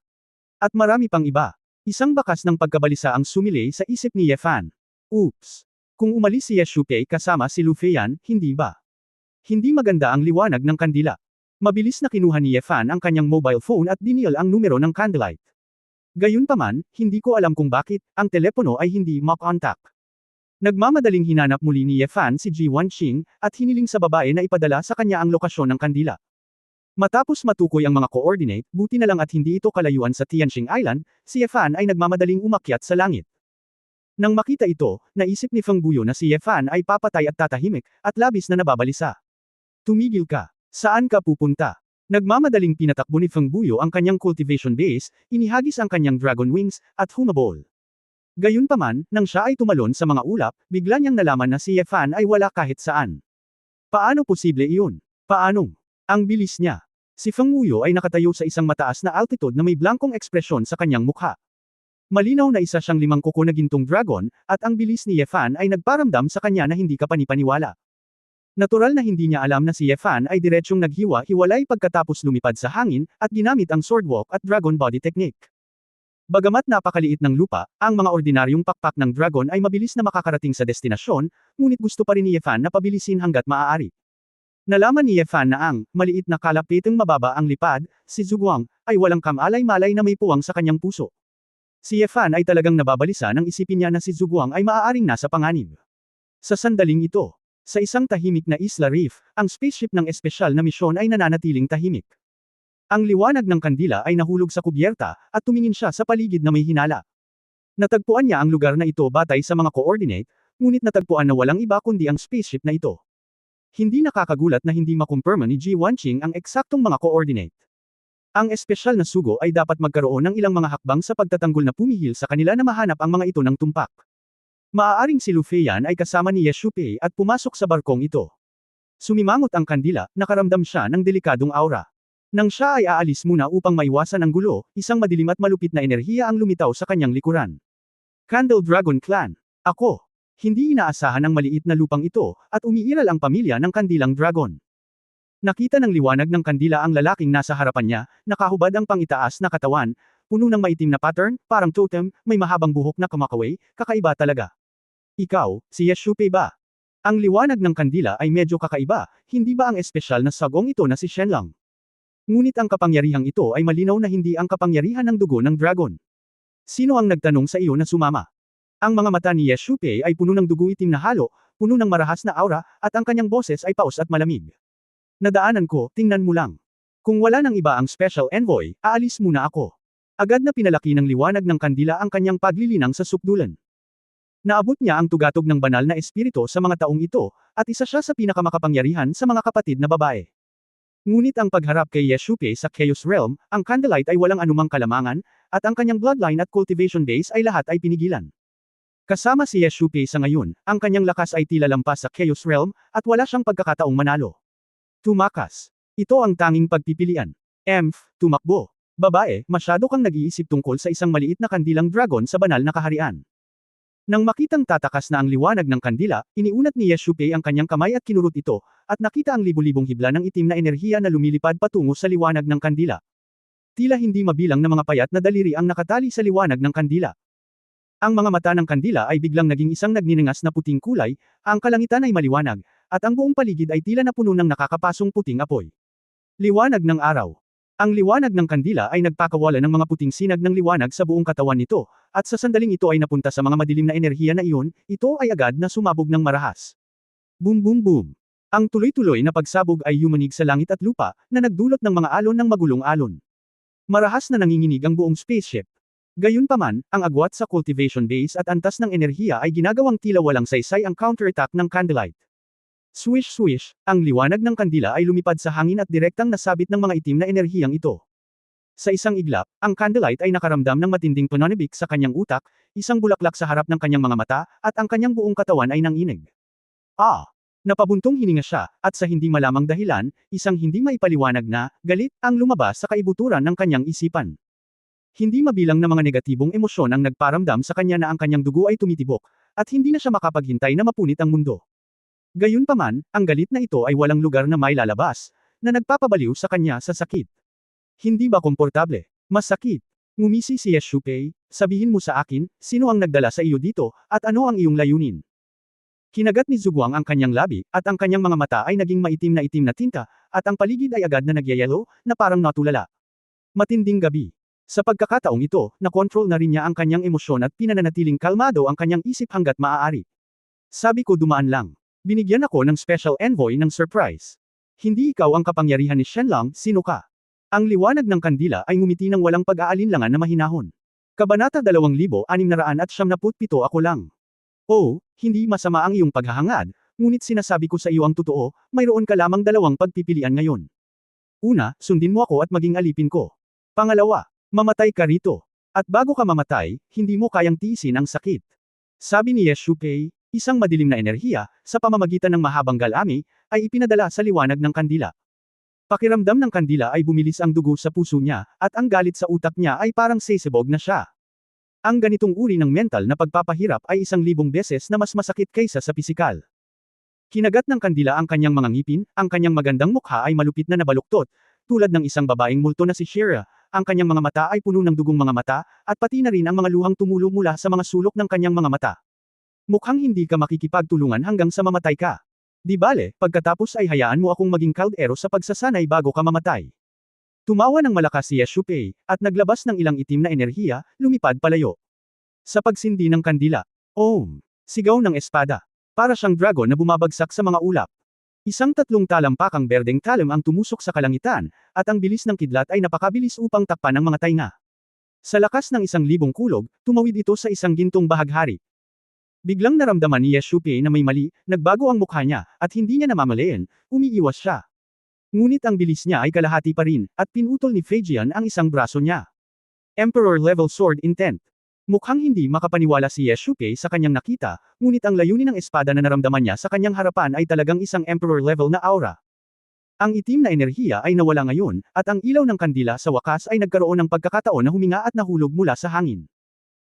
At marami pang iba. Isang bakas ng pagkabalisa ang sumilay sa isip ni Yefan. Oops! Kung umalis si Ye Shupei kasama si Lu Feiyan, hindi ba? Hindi maganda ang liwanag ng kandila. Mabilis na kinuha ni Yefan ang kanyang mobile phone at dinial ang numero ng candlelight. Gayunpaman, hindi ko alam kung bakit, ang telepono ay hindi ma-contact. Nagmamadaling hinanap muli ni Yefan si Ji Wanqing, at hiniling sa babae na ipadala sa kanya ang lokasyon ng kandila. Matapos matukoy ang mga coordinate, buti na lang at hindi ito kalayuan sa Tianjing Island, si Fan ay nagmamadaling umakyat sa langit. Nang makita ito, naisip ni Feng Buyo na si Fan ay papatay at tatahimik, at labis na nababalisa. Tumigil ka. Saan ka pupunta? Nagmamadaling pinatakbo ni Feng Buyo ang kanyang cultivation base, inihagis ang kanyang dragon wings, at humabol. Gayunpaman, nang siya ay tumalon sa mga ulap, bigla niyang nalaman na si Fan ay wala kahit saan. Paano posible iyon? Paanong? Ang bilis niya. Si Feng Buyo ay nakatayo sa isang mataas na altitude na may blankong ekspresyon sa kanyang mukha. Malinaw na isa siyang 5 kuko na gintong dragon, at ang bilis ni Fan ay nagparamdam sa kanya na hindi kapanipaniwala. Natural na hindi niya alam na si Fan ay diretsyong naghiwa-hiwalay pagkatapos lumipad sa hangin, at ginamit ang sword walk at dragon body technique. Bagamat napakaliit ng lupa, ang mga ordinaryong pakpak ng dragon ay mabilis na makakarating sa destinasyon, ngunit gusto pa rin ni Fan na pabilisin hanggat maaari. Nalaman ni Fan na ang maliit na kalapitang mababa ang lipad, si Zhuguang, ay walang kamalay-malay na may puwang sa kanyang puso. Si Fan ay talagang nababalisa nang isipin niya na si Zhuguang ay maaaring nasa panganib. Sa sandaling ito, sa isang tahimik na Isla Reef, ang spaceship ng espesyal na misyon ay nananatiling tahimik. Ang liwanag ng kandila ay nahulog sa kubyerta, at tumingin siya sa paligid na may hinala. Natagpuan niya ang lugar na ito batay sa mga coordinate, ngunit natagpuan na walang iba kundi ang spaceship na ito. Hindi nakakagulat na hindi makumpirma ni Ji Wanqing ang eksaktong mga coordinate. Ang espesyal na sugo ay dapat magkaroon ng ilang mga hakbang sa pagtatanggol na pumihil sa kanila na mahanap ang mga ito ng tumpak. Maaaring si Lu Feiyan ay kasama ni Ye Shupei at pumasok sa barkong ito. Sumimangot ang kandila, nakaramdam siya ng delikadong aura. Nang siya ay aalis muna upang maiwasan ang gulo, isang madilim at malupit na enerhiya ang lumitaw sa kanyang likuran. Candle Dragon Clan. Ako. Hindi inaasahan ang maliit na lupang ito, at umiiral ang pamilya ng kandilang dragon. Nakita ng liwanag ng kandila ang lalaking nasa harapan niya, nakahubad ang pangitaas na katawan, puno ng maitim na pattern, parang totem, may mahabang buhok na kumakaway, kakaiba talaga. Ikaw, si Ye Shupei ba? Ang liwanag ng kandila ay medyo kakaiba, hindi ba ang espesyal na sagong ito na si Shenlong? Ngunit ang kapangyarihang ito ay malinaw na hindi ang kapangyarihan ng dugo ng dragon. Sino ang nagtanong sa iyo na sumama? Ang mga mata ni Ye Shupei ay puno ng dugo itim na halo, puno ng marahas na aura, at ang kanyang boses ay paus at malamig. Nadaanan ko, tingnan mo lang. Kung wala nang iba ang special envoy, aalis muna ako. Agad na pinalaki ng liwanag ng kandila ang kanyang paglilinang sa sukdulan. Naabot niya ang tugatog ng banal na espiritu sa mga taong ito, at isa siya sa pinakamakapangyarihan sa mga kapatid na babae. Ngunit ang pagharap kay Ye Shupei sa Chaos Realm, ang Candlelight ay walang anumang kalamangan, at ang kanyang bloodline at cultivation base ay lahat ay pinigilan. Kasama si Ye Shupei sa ngayon, ang kanyang lakas ay tila lampas sa Chaos Realm, at wala siyang pagkakataong manalo. Tumakas. Ito ang tanging pagpipilian. Tumakbo. Babae, masyado kang nag-iisip tungkol sa isang maliit na kandilang dragon sa banal na kaharian. Nang makitang tatakas na ang liwanag ng kandila, iniunat ni Ye Shupei ang kanyang kamay at kinurot ito, at nakita ang libu-libong hibla ng itim na enerhiya na lumilipad patungo sa liwanag ng kandila. Tila hindi mabilang na mga payat na daliri ang nakatali sa liwanag ng kandila. Ang mga mata ng kandila ay biglang naging isang nagniningas na puting kulay, ang kalangitan ay maliwanag, at ang buong paligid ay tila napuno ng nakakapasong puting apoy. Liwanag ng araw. Ang liwanag ng kandila ay nagpakawala ng mga puting sinag ng liwanag sa buong katawan nito, at sa sandaling ito ay napunta sa mga madilim na enerhiya na iyon, ito ay agad na sumabog ng marahas. Boom boom boom. Ang tuloy-tuloy na pagsabog ay yumanig sa langit at lupa, na nagdulot ng mga alon ng magulong alon. Marahas na nanginginig ang buong spaceship. Gayunpaman, ang agwat sa cultivation base at antas ng enerhiya ay ginagawang tila walang saysay ang counterattack ng Candlelight. Swish swish, ang liwanag ng kandila ay lumipad sa hangin at direktang nasabit ng mga itim na enerhiyang ito. Sa isang iglap, ang Candlelight ay nakaramdam ng matinding pananibik sa kanyang utak, isang bulaklak sa harap ng kanyang mga mata, at ang kanyang buong katawan ay nanginig. Napabuntong hininga siya, at sa hindi malamang dahilan, isang hindi maipaliwanag na, galit, ang lumabas sa kaibuturan ng kanyang isipan. Hindi mabilang na mga negatibong emosyon ang nagparamdam sa kanya na ang kanyang dugo ay tumitibok, at hindi na siya makapaghintay na mapunit ang mundo. Gayunpaman, ang galit na ito ay walang lugar na may lalabas, na nagpapabaliw sa kanya sa sakit. Hindi ba komportable? Masakit. Ngumisi si Ye Shupei, sabihin mo sa akin, sino ang nagdala sa iyo dito, at ano ang iyong layunin? Kinagat ni Zhuguang ang kanyang labi, at ang kanyang mga mata ay naging maitim na tinta, at ang paligid ay agad na nagyayelo, na parang natulala. Matinding gabi. Sa pagkakataong ito, nakontrol na rin niya ang kanyang emosyon at pinananatiling kalmado ang kanyang isip hanggat maaari. Sabi ko dumaan lang. Binigyan ako ng special envoy ng surprise. Hindi ikaw ang kapangyarihan ni Shenlong, sino ka? Ang liwanag ng kandila ay ngumiti ng walang pag-aalinlangan na mahinahon. Kabanata 2677. Ako lang. Oh, hindi masama ang iyong paghahangad, ngunit sinasabi ko sa iyo ang totoo, mayroon ka lamang dalawang pagpipilian ngayon. Una, sundin mo ako at maging alipin ko. Pangalawa, mamatay ka rito. At bago ka mamatay, hindi mo kayang tiisin ang sakit. Sabi ni Yeshupei, isang madilim na enerhiya, sa pamamagitan ng mahabang galami, ay ipinadala sa liwanag ng kandila. Pakiramdam ng kandila ay bumilis ang dugo sa puso niya, at ang galit sa utak niya ay parang sesebog na siya. Ang ganitong uri ng mental na pagpapahirap ay 1,000 beses na mas masakit kaysa sa pisikal. Kinagat ng kandila ang kanyang mga ngipin, ang kanyang magandang mukha ay malupit na nabaluktot, tulad ng isang babaeng multo na si Shira, ang kanyang mga mata ay puno ng dugong mga mata, at pati na rin ang mga luhang tumulo mula sa mga sulok ng kanyang mga mata. Mukhang hindi ka makikipagtulungan hanggang sa mamatay ka. Di bale, pagkatapos ay hayaan mo akong maging kaldero sa pagsasanay bago ka mamatay. Tumawa ng malakas si Yeshupei, at naglabas ng ilang itim na enerhiya, lumipad palayo. Sa pagsindi ng kandila, Om! Sigaw ng espada. Para siyang dragon na bumabagsak sa mga ulap. Isang 3 talampakang berdeng talem ang tumusok sa kalangitan, at ang bilis ng kidlat ay napakabilis upang takpan ang mga tainga. Sa lakas ng 1,000 kulog, tumawid ito sa isang gintong bahaghari. Biglang naramdaman ni Yeshupei na may mali, nagbago ang mukha niya, at hindi niya namamalayan, umiiwas siya. Ngunit ang bilis niya ay kalahati pa rin, at pinutol ni Phaejian ang isang braso niya. Emperor-level sword intent. Mukhang hindi makapaniwala si Yeshupei sa kanyang nakita, ngunit ang layunin ng espada na naramdaman niya sa kanyang harapan ay talagang isang emperor-level na aura. Ang itim na enerhiya ay nawala ngayon, at ang ilaw ng kandila sa wakas ay nagkaroon ng pagkakataon na huminga at nahulog mula sa hangin.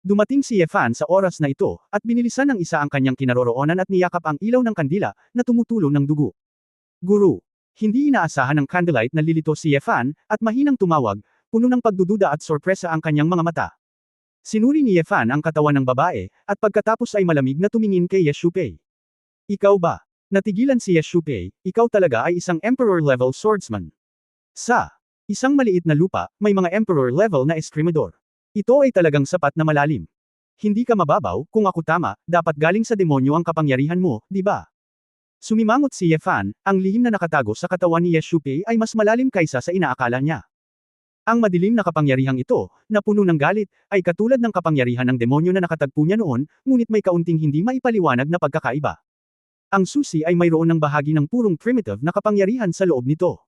Dumating si Yefan sa oras na ito, at binilisan ng isa ang kanyang kinaroroonan at niyakap ang ilaw ng kandila, na tumutulo ng dugo. Guru. Hindi inaasahan ng candlelight na lilito si Yefan, at mahinang tumawag, puno ng pagdududa at sorpresa ang kanyang mga mata. Sinuri ni Yefan ang katawan ng babae, at pagkatapos ay malamig na tumingin kay Yeshupei. Ikaw ba? Natigilan si Yeshupei, ikaw talaga ay isang emperor-level swordsman. Sa isang maliit na lupa, may mga emperor-level na eskrimador. Ito ay talagang sapat na malalim. Hindi ka mababaw, kung ako tama, dapat galing sa demonyo ang kapangyarihan mo, di ba? Sumimangot si Yefan, ang lihim na nakatago sa katawan ni Yeshupei ay mas malalim kaysa sa inaakala niya. Ang madilim na kapangyarihang ito, na puno ng galit, ay katulad ng kapangyarihan ng demonyo na nakatagpo niya noon, ngunit may kaunting hindi maipaliwanag na pagkakaiba. Ang susi ay mayroon ng bahagi ng purong primitive na kapangyarihan sa loob nito.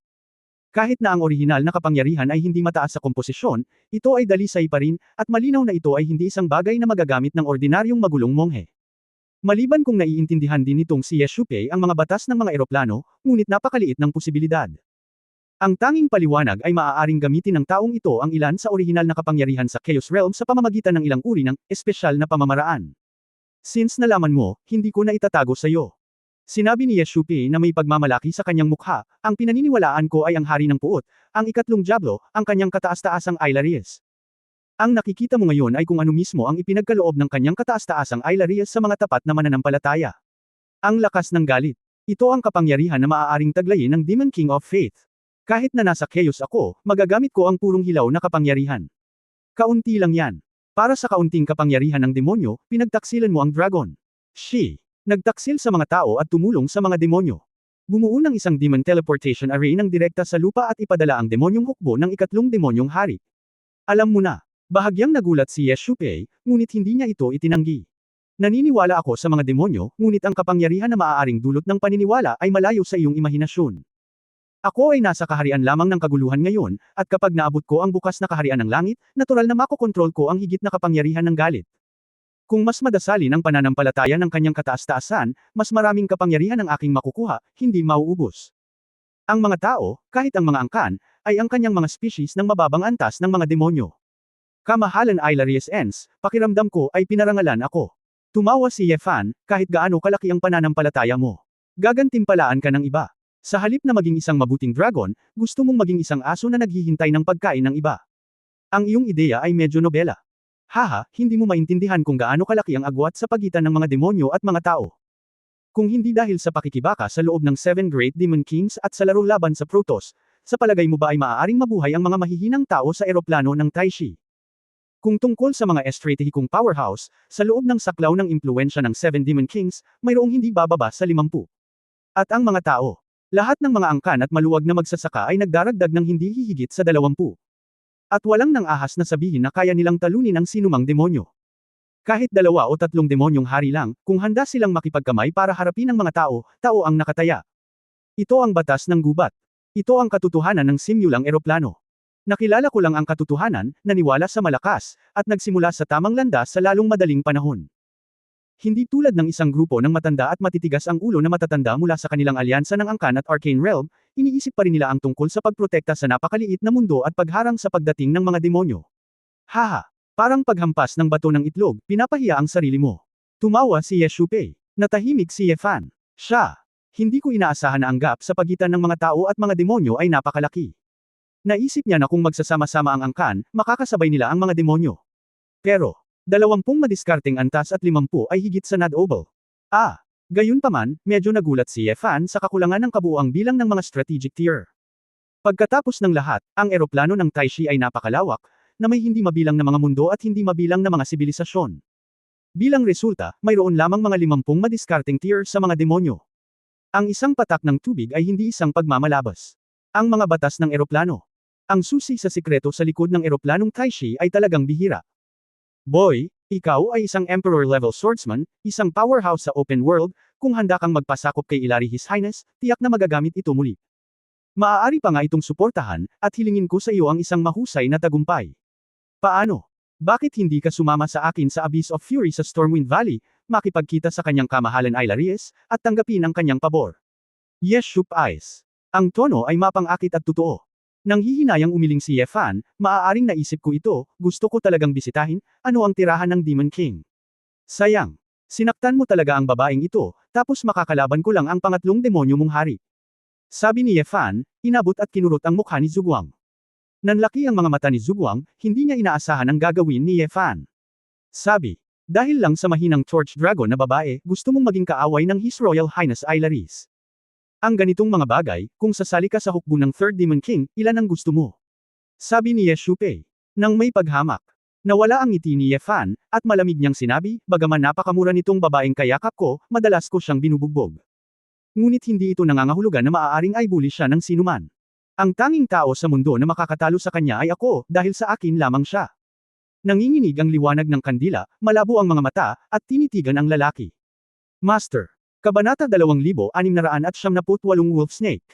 Kahit na ang orihinal na kapangyarihan ay hindi mataas sa komposisyon, ito ay dalisay pa rin, at malinaw na ito ay hindi isang bagay na magagamit ng ordinaryong magulong monghe. Maliban kung naiintindihan din nitong si Yeshupei ang mga batas ng mga eroplano, ngunit napakaliit ng posibilidad. Ang tanging paliwanag ay maaaring gamitin ng taong ito ang ilan sa orihinal na kapangyarihan sa Chaos Realm sa pamamagitan ng ilang uri ng espesyal na pamamaraan. Since nalaman mo, hindi ko na itatago sa iyo. Sinabi ni Yeshupei na may pagmamalaki sa kanyang mukha, ang pinaniniwalaan ko ay ang hari ng puot, ang ikatlong Diablo, ang kanyang kataas-taasang Ailarias. Ang nakikita mo ngayon ay kung ano mismo ang ipinagkaloob ng kanyang kataas-taasang Ailarias sa mga tapat na mananampalataya. Ang lakas ng galit. Ito ang kapangyarihan na maaaring taglayin ng Demon King of Faith. Kahit na nasa chaos ako, magagamit ko ang purong hilaw na kapangyarihan. Kaunti lang yan. Para sa kaunting kapangyarihan ng demonyo, pinagtaksilan mo ang dragon. Nagtaksil sa mga tao at tumulong sa mga demonyo. Bumuo ng isang demon teleportation array ng direkta sa lupa at ipadala ang demonyong hukbo ng ikatlong demonyong hari. Alam mo na, bahagyang nagulat si Yeshupei, ngunit hindi niya ito itinanggi. Naniniwala ako sa mga demonyo, ngunit ang kapangyarihan na maaaring dulot ng paniniwala ay malayo sa iyong imahinasyon. Ako ay nasa kaharian lamang ng kaguluhan ngayon, at kapag naabot ko ang bukas na kaharian ng langit, natural na makokontrol ko ang higit na kapangyarihan ng galit. Kung mas madasalin ang pananampalataya ng kanyang kataas-taasan, mas maraming kapangyarihan ang aking makukuha, hindi mauubos. Ang mga tao, kahit ang mga angkan, ay ang kanyang mga species ng mababang antas ng mga demonyo. Kamahalan Ailarias Ens, pakiramdam ko ay pinarangalan ako. Tumawa si Yefan, kahit gaano kalaki ang pananampalataya mo. Gagantimpalaan ka ng iba. Sa halip na maging isang mabuting dragon, gusto mong maging isang aso na naghihintay ng pagkain ng iba. Ang iyong ideya ay medyo nobela. Haha, hindi mo maintindihan kung gaano kalaki ang agwat sa pagitan ng mga demonyo at mga tao. Kung hindi dahil sa pakikibaka sa loob ng 7 Great Demon Kings at sa laro laban sa Protoss, sa palagay mo ba ay maaaring mabuhay ang mga mahihinang tao sa eroplano ng Taishi? Kung tungkol sa mga estratehikong powerhouse, sa loob ng saklaw ng impluensya ng 7 Demon Kings, mayroong hindi bababa sa 50. At ang mga tao, Lahat ng mga angkan at maluwag na magsasaka ay nagdaragdag ng hindi hihigit sa 20. At walang nang ahas na sabihin na kaya nilang talunin ang sinumang demonyo. Kahit 2 o 3 demonyong hari lang, kung handa silang makipagkamay para harapin ang mga tao, tao ang nakataya. Ito ang batas ng gubat. Ito ang katotohanan ng simulang eroplano. Nakilala ko lang ang katotohanan, naniwala sa malakas, at nagsimula sa tamang landas sa lalong madaling panahon. Hindi tulad ng isang grupo ng matanda at matitigas ang ulo na matatanda mula sa kanilang alyansa ng angkan at arcane realm, iniisip pa rin nila ang tungkol sa pagprotekta sa napakaliit na mundo at pagharang sa pagdating ng mga demonyo. Haha! Parang paghampas ng bato ng itlog, pinapahiya ang sarili mo. Tumawa si Yeshupei. Natahimik si Yefan. Siya! Hindi ko inaasahan na ang gap sa pagitan ng mga tao at mga demonyo ay napakalaki. Naisip niya na kung magsasama-sama ang angkan, makakasabay nila ang mga demonyo. Pero, 20 madiskarteng antas at 50 ay higit sa Nad-Obel. Gayunpaman, medyo nagulat si Yefan sa kakulangan ng kabuuang bilang ng mga strategic tier. Pagkatapos ng lahat, ang eroplano ng Taishi ay napakalawak, na may hindi mabilang na mga mundo at hindi mabilang na mga sibilisasyon. Bilang resulta, mayroon lamang mga 50 madiskarteng tier sa mga demonyo. Ang isang patak ng tubig ay hindi isang pagmamalabas. Ang mga batas ng eroplano. Ang susi sa sikreto sa likod ng eroplanong Taishi ay talagang bihira. Boy, ikaw ay isang Emperor-level swordsman, isang powerhouse sa open world, kung handa kang magpasakop kay Ilari His Highness, tiyak na magagamit ito muli. Maaari pa nga itong suportahan, at hilingin ko sa iyo ang isang mahusay na tagumpay. Paano? Bakit hindi ka sumama sa akin sa Abyss of Fury sa Stormwind Valley, makipagkita sa kanyang kamahalan Ilarius, at tanggapin ang kanyang pabor? Yes, Shup Eyes. Ang tono ay mapang-akit at totoo. Nang hihinayang umiling si Yefan, maaaring naisip ko ito, gusto ko talagang bisitahin, ano ang tirahan ng Demon King. Sayang. Sinaktan mo talaga ang babaeng ito, tapos makakalaban ko lang ang pangatlong demonyo mong hari. Sabi ni Yefan, inabot at kinurot ang mukha ni Zhuguang. Nanlaki ang mga mata ni Zhuguang, hindi niya inaasahan ang gagawin ni Yefan. Sabi, dahil lang sa mahinang Torch Dragon na babae, gusto mong maging kaaway ng His Royal Highness Ilaris. Ang ganitong mga bagay, kung sasali ka sa hukbo ng Third Demon King, ilan ang gusto mo? Sabi ni Yeshupei. Nang may paghamak. Nawala ang ngiti ni Yefan, at malamig niyang sinabi, bagaman napakamura nitong babaeng kayakap ko, madalas ko siyang binubugbog. Ngunit hindi ito nangangahulugan na maaaring ay bully siya ng sinuman. Ang tanging tao sa mundo na makakatalo sa kanya ay ako, dahil sa akin lamang siya. Nanginginig ang liwanag ng kandila, malabo ang mga mata, at tinitigan ang lalaki. Master. Kabanata 2678 Wolf Snake.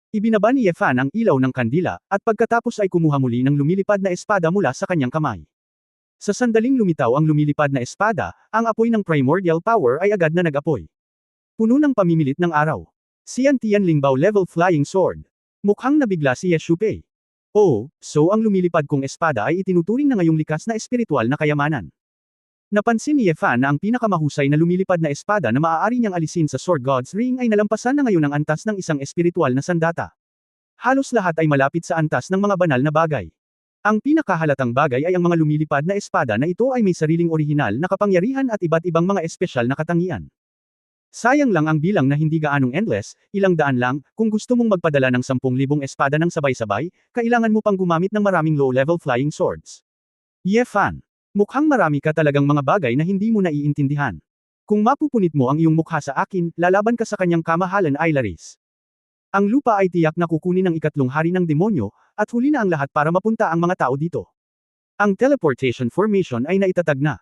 Ibinaba ni Yefan ang ilaw ng kandila, at pagkatapos ay kumuha muli ng lumilipad na espada mula sa kanyang kamay. Sa sandaling lumitaw ang lumilipad na espada, ang apoy ng primordial power ay agad na nag-apoy. Puno ng pamimilit ng araw. Xian Tianlingbao level flying sword. Mukhang nabigla si Yeshupei. Oh, so ang lumilipad kong espada ay itinuturing na ngayong likas na espiritual na kayamanan. Napansin ni Yefan na ang pinakamahusay na lumilipad na espada na maaari niyang alisin sa Sword God's Ring ay nalampasan na ngayon ang antas ng isang espiritual na sandata. Halos lahat ay malapit sa antas ng mga banal na bagay. Ang pinakahalatang bagay ay ang mga lumilipad na espada na ito ay may sariling orihinal na kapangyarihan at iba't ibang mga espesyal na katangian. Sayang lang ang bilang na hindi gaanong endless, ilang daan lang, kung gusto mong magpadala ng 10,000 espada ng sabay-sabay, kailangan mo pang gumamit ng maraming low-level flying swords. Yefan. Mukhang marami ka talagang mga bagay na hindi mo naiintindihan. Kung mapupunit mo ang iyong mukha sa akin, lalaban ka sa kanyang kamahalan Ilaris. Ang lupa ay tiyak na kukunin ng ikatlong hari ng demonyo, at huli na ang lahat para mapunta ang mga tao dito. Ang teleportation formation ay naitatag na.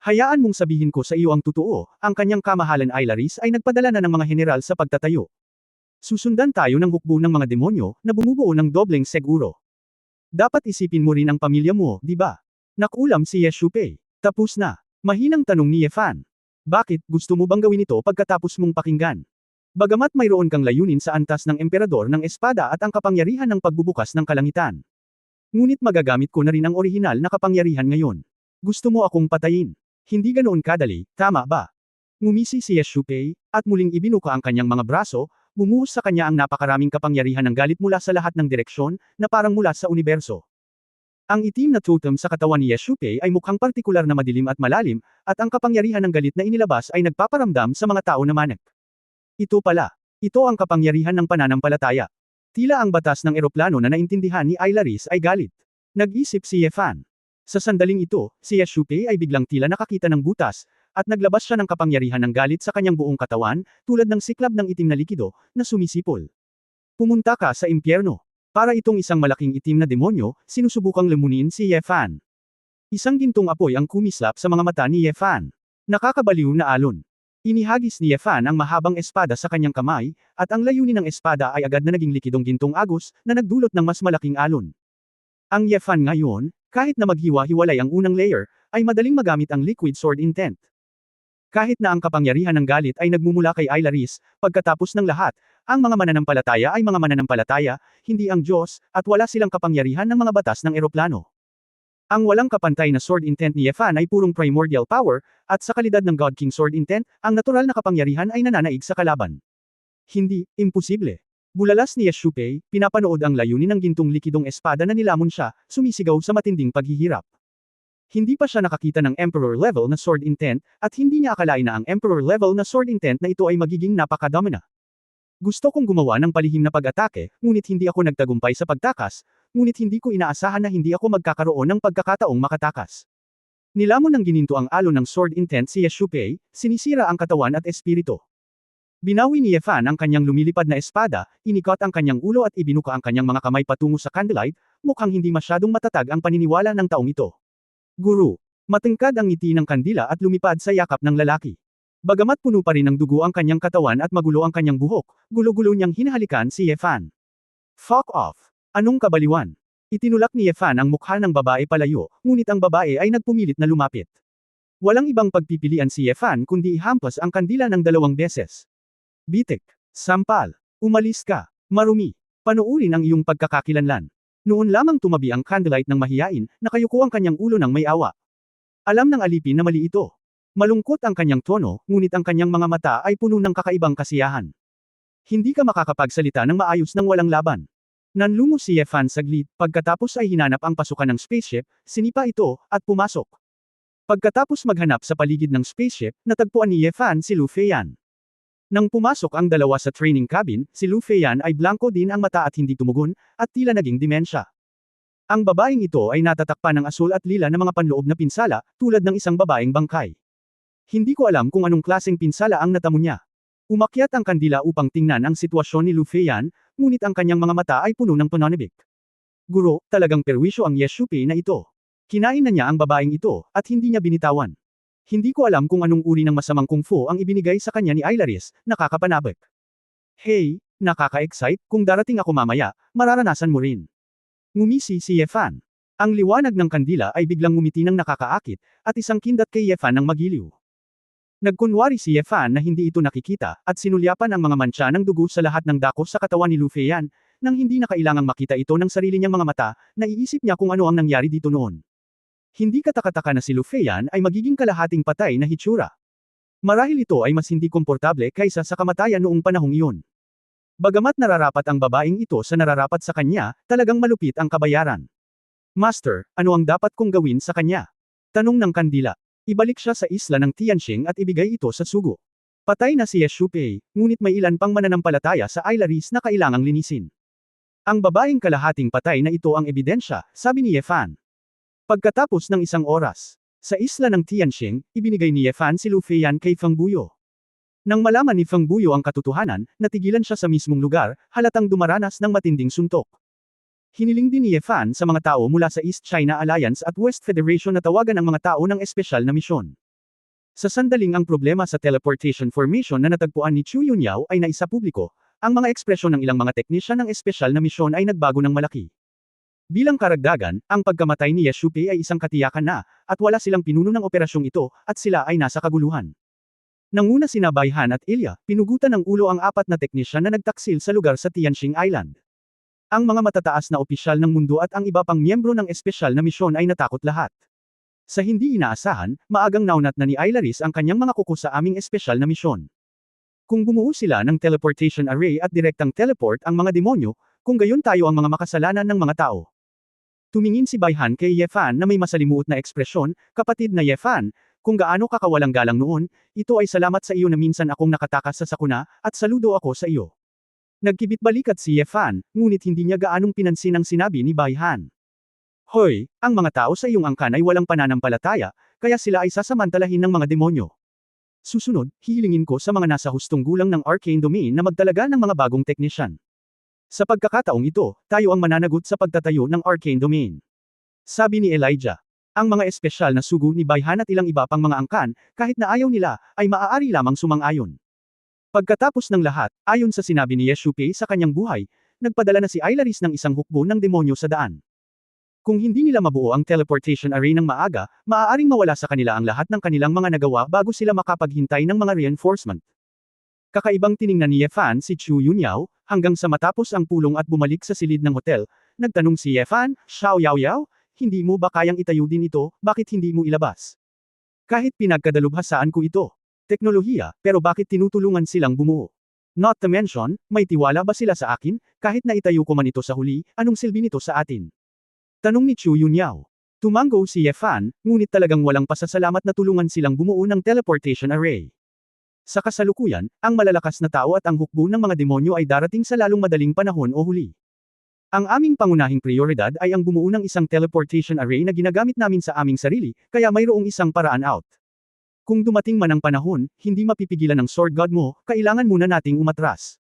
Hayaan mong sabihin ko sa iyo ang totoo, ang kanyang kamahalan Ilaris ay nagpadala na ng mga general sa pagtatayo. Susundan tayo ng hukbo ng mga demonyo, na bumubuo ng dobleng seguro. Dapat isipin mo rin ang pamilya mo, di ba? Nakulam si Yeshupei. Tapos na. Mahinang tanong ni Yefan. Bakit, gusto mo bang gawin ito pagkatapos mong pakinggan? Bagamat mayroon kang layunin sa antas ng emperador ng espada at ang kapangyarihan ng pagbubukas ng kalangitan. Ngunit magagamit ko na rin ang orihinal na kapangyarihan ngayon. Gusto mo akong patayin? Hindi ganoon kadali, tama ba? Ngumisi si Yeshupei, at muling ibinuka ang kanyang mga braso, bumuhos sa kanya ang napakaraming kapangyarihan ng galit mula sa lahat ng direksyon, na parang mula sa universo. Ang itim na totem sa katawan ni Yeshupei ay mukhang partikular na madilim at malalim, at ang kapangyarihan ng galit na inilabas ay nagpaparamdam sa mga tao na manik. Ito pala. Ito ang kapangyarihan ng pananampalataya. Tila ang batas ng eroplano na naintindihan ni Ilaris ay galit. Nag-isip si Yefan. Sa sandaling ito, si Yeshupei ay biglang tila nakakita ng butas, at naglabas siya ng kapangyarihan ng galit sa kanyang buong katawan, tulad ng siklab ng itim na likido, na sumisipol. Pumunta ka sa impyerno. Para itong isang malaking itim na demonyo, sinusubukang lumunin si Ye Fan. Isang gintong apoy ang kumislap sa mga mata ni Ye Fan. Nakakabaliw na alon. Inihagis ni Ye Fan ang mahabang espada sa kanyang kamay, at ang layunin ng espada ay agad na naging likidong gintong agos, na nagdulot ng mas malaking alon. Ang Ye Fan ngayon, kahit na maghiwa-hiwalay ang unang layer, ay madaling magamit ang liquid sword intent. Kahit na ang kapangyarihan ng galit ay nagmumula kay Ailaris, pagkatapos ng lahat, ang mga mananampalataya ay mga mananampalataya, hindi ang Diyos, at wala silang kapangyarihan ng mga batas ng eroplano. Ang walang kapantay na sword intent ni Ye Fan ay purong primordial power, at sa kalidad ng God King sword intent, ang natural na kapangyarihan ay nananaig sa kalaban. Hindi, imposible. Bulalas ni Ye Shupei, pinapanood ang layunin ng gintong likidong espada na nilamon siya, sumisigaw sa matinding paghihirap. Hindi pa siya nakakita ng Emperor level na sword intent, at hindi niya akalain na ang Emperor level na sword intent na ito ay magiging napakadami na. Gusto kong gumawa ng palihim na pag-atake, ngunit hindi ako nagtagumpay sa pagtakas, ngunit hindi ko inaasahan na hindi ako magkakaroon ng pagkakataong makatakas. Nilamon ng gininto ang alon ng sword intent si Ye Shupei, sinisira ang katawan at espiritu. Binawi ni Ye Fan ang kanyang lumilipad na espada, inikot ang kanyang ulo at ibinuka ang kanyang mga kamay patungo sa candlelight, mukhang hindi masyadong matatag ang paniniwala ng taong ito. Guru. Matingkad ang ngiti ng kandila at lumipad sa yakap ng lalaki. Bagamat puno pa rin ng dugo ang kanyang katawan at magulo ang kanyang buhok, gulo-gulo niyang hinahalikan si Ye Fan. Fuck off! Anong kabaliwan? Itinulak ni Ye Fan ang mukha ng babae palayo, ngunit ang babae ay nagpumilit na lumapit. Walang ibang pagpipilian si Ye Fan kundi ihampas ang kandila ng 2 beses. Bitik. Sampal. Umalis ka. Marumi. Panuurin ang iyong pagkakakilanlan. Noon lamang tumabi ang candlelight ng mahiyain, nakayuko ang kanyang ulo ng may awa. Alam ng alipin na mali ito. Malungkot ang kanyang tono, ngunit ang kanyang mga mata ay puno ng kakaibang kasiyahan. Hindi ka makakapagsalita ng maayos ng walang laban. Nanlumo si Ye Fan saglit, pagkatapos ay hinanap ang pasukan ng spaceship, sinipa ito, at pumasok. Pagkatapos maghanap sa paligid ng spaceship, natagpuan ni Ye Fan si Lu Feiyan. Nang pumasok ang dalawa sa training cabin, si Lu Feiyan ay blanko din ang mata at hindi tumugon, at tila naging dimensya. Ang babaeng ito ay natatakpan ng asul at lila na mga panloob na pinsala, tulad ng isang babaeng bangkay. Hindi ko alam kung anong klaseng pinsala ang natamo niya. Umakyat ang kandila upang tingnan ang sitwasyon ni Lu Feiyan, ngunit ang kanyang mga mata ay puno ng pananabik. Guro, talagang perwisyo ang Ye Shupei na ito. Kinain na niya ang babaeng ito, at hindi niya binitawan. Hindi ko alam kung anong uri ng masamang kung fu ang ibinigay sa kanya ni Ailaris, nakakapanabik. Hey, nakaka-excite, kung darating ako mamaya, mararanasan mo rin. Ngumisi si Ye Fan. Ang liwanag ng kandila ay biglang ngumiti ng nakakaakit, at isang kindat kay Ye Fan ng magiliw. Nagkunwari si Ye Fan na hindi ito nakikita, at sinulyapan ang mga mantsa ng dugo sa lahat ng dako sa katawan ni Lu Feiyan, nang hindi na kailangang makita ito ng sarili niyang mga mata, naiisip niya kung ano ang nangyari dito noon. Hindi katakataka na si Lu Feiyan ay magiging kalahating patay na hitsura. Marahil ito ay mas hindi komportable kaysa sa kamatayan noong panahong iyon. Bagamat nararapat ang babaeng ito sa nararapat sa kanya, talagang malupit ang kabayaran. Master, ano ang dapat kong gawin sa kanya? Tanong ng kandila. Ibalik siya sa isla ng Tianxing at ibigay ito sa sugo. Patay na si Ye Shupei, ngunit may ilan pang mananampalataya sa Ailaris na kailangang linisin. Ang babaeng kalahating patay na ito ang ebidensya, sabi ni Ye Fan. Pagkatapos ng isang oras, sa isla ng Tianxing, ibinigay ni Ye Fan si Lu Feiyan kay Feng Buyo. Nang malaman ni Feng Buyo ang katotohanan, natigilan siya sa mismong lugar, halatang dumaranas ng matinding suntok. Hiniling din ni Ye Fan sa mga tao mula sa East China Alliance at West Federation na tawagan ang mga tao ng espesyal na misyon. Sa sandaling ang problema sa teleportation formation na natagpuan ni Chu Yunyao ay naisapubliko, ang mga ekspresyon ng ilang mga teknisyan ng espesyal na misyon ay nagbago ng malaki. Bilang karagdagan, ang pagkamatay ni Ye Shupei ay isang katiyakan na, at wala silang pinuno ng operasyong ito, at sila ay nasa kaguluhan. Nanguna sina Baihan at Ilya, pinugutan ng ulo ang 4 na teknisyan na nagtaksil sa lugar sa Tianxing Island. Ang mga matataas na opisyal ng mundo at ang iba pang miyembro ng espesyal na misyon ay natakot lahat. Sa hindi inaasahan, maagang naunat na ni Ailaris ang kanyang mga kuko sa aming espesyal na misyon. Kung bumuo sila ng teleportation array at direktang teleport ang mga demonyo, kung gayon tayo ang mga makasalanan ng mga tao. Tumingin si Baihan kay Ye Fan na may masalimuot na ekspresyon, kapatid na Ye Fan, kung gaano ka kawalang galang noon, ito ay salamat sa iyo na minsan akong nakatakas sa sakuna, at saludo ako sa iyo. Nagkibit balikat si Ye Fan, ngunit hindi niya gaanong pinansin ang sinabi ni Baihan. Hoy, ang mga tao sa iyong angkan ay walang pananampalataya, kaya sila ay sasamantalahin ng mga demonyo. Susunod, hihilingin ko sa mga nasa hustong gulang ng Arcane Domain na magtalaga ng mga bagong teknisyan. Sa pagkakataong ito, tayo ang mananagot sa pagtatayo ng Arcane Domain. Sabi ni Elijah. Ang mga espesyal na sugo ni Bayhan at ilang iba pang mga angkan, kahit na ayaw nila, ay maaari lamang sumang-ayon. Pagkatapos ng lahat, ayon sa sinabi ni Yeshupe sa kanyang buhay, nagpadala na si Ailaris ng isang hukbo ng demonyo sa daan. Kung hindi nila mabuo ang teleportation array ng maaga, maaaring mawala sa kanila ang lahat ng kanilang mga nagawa bago sila makapaghintay ng mga reinforcement. Kakaibang tiningnan ni Yefan si Chu Yunyao, hanggang sa matapos ang pulong at bumalik sa silid ng hotel, nagtanong si Yefan, Xiao Yao Yao, hindi mo ba kayang itayo din ito, bakit hindi mo ilabas? Kahit pinagkadalubhasaan ko ito. Teknolohiya, pero bakit tinutulungan silang bumuo? Not to mention, may tiwala ba sila sa akin, kahit na itayo ko man ito sa huli, anong silbi nito sa atin? Tanong ni Chu Yunyao. Tumango si Yefan, ngunit talagang walang pasasalamat na tulungan silang bumuo ng teleportation array. Sa kasalukuyan, ang malalakas na tao at ang hukbo ng mga demonyo ay darating sa lalong madaling panahon o huli. Ang aming pangunahing prioridad ay ang bumuo ng isang teleportation array na ginagamit namin sa aming sarili, kaya mayroong isang paraan out. Kung dumating man ang panahon, hindi mapipigilan ng Sword God mo, kailangan muna nating umatras.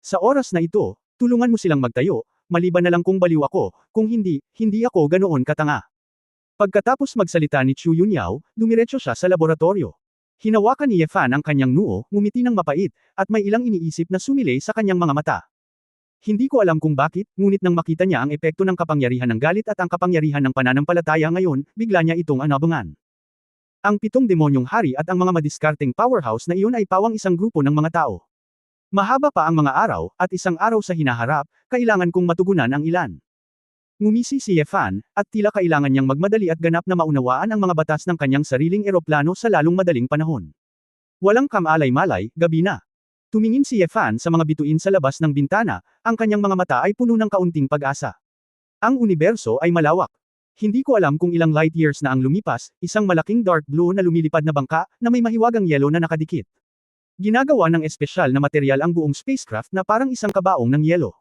Sa oras na ito, tulungan mo silang magtayo, maliban na lang kung baliw ako, kung hindi, hindi ako ganoon katanga. Pagkatapos magsalita ni Chu Yunyao, dumiretso siya sa laboratorio. Hinawakan ni Yefan ang kanyang noo, ngumiti ng mapait, at may ilang iniisip na sumilay sa kanyang mga mata. Hindi ko alam kung bakit, ngunit nang makita niya ang epekto ng kapangyarihan ng galit at ang kapangyarihan ng pananampalataya ngayon, bigla niya itong anabangan. Ang 7 demonyong hari at ang mga madiskarteng powerhouse na iyon ay pawang isang grupo ng mga tao. Mahaba pa ang mga araw, at isang araw sa hinaharap, kailangan kong matugunan ang ilan. Ngumisi si Yefan, at tila kailangan niyang magmadali at ganap na maunawaan ang mga batas ng kanyang sariling eroplano sa lalong madaling panahon. Walang kamalay-malay, gabi na. Tumingin si Yefan sa mga bituin sa labas ng bintana, ang kanyang mga mata ay puno ng kaunting pag-asa. Ang universo ay malawak. Hindi ko alam kung ilang light years na ang lumipas, isang malaking dark blue na lumilipad na bangka, na may mahiwagang yelo na nakadikit. Ginagawa ng espesyal na material ang buong spacecraft na parang isang kabaong ng yelo.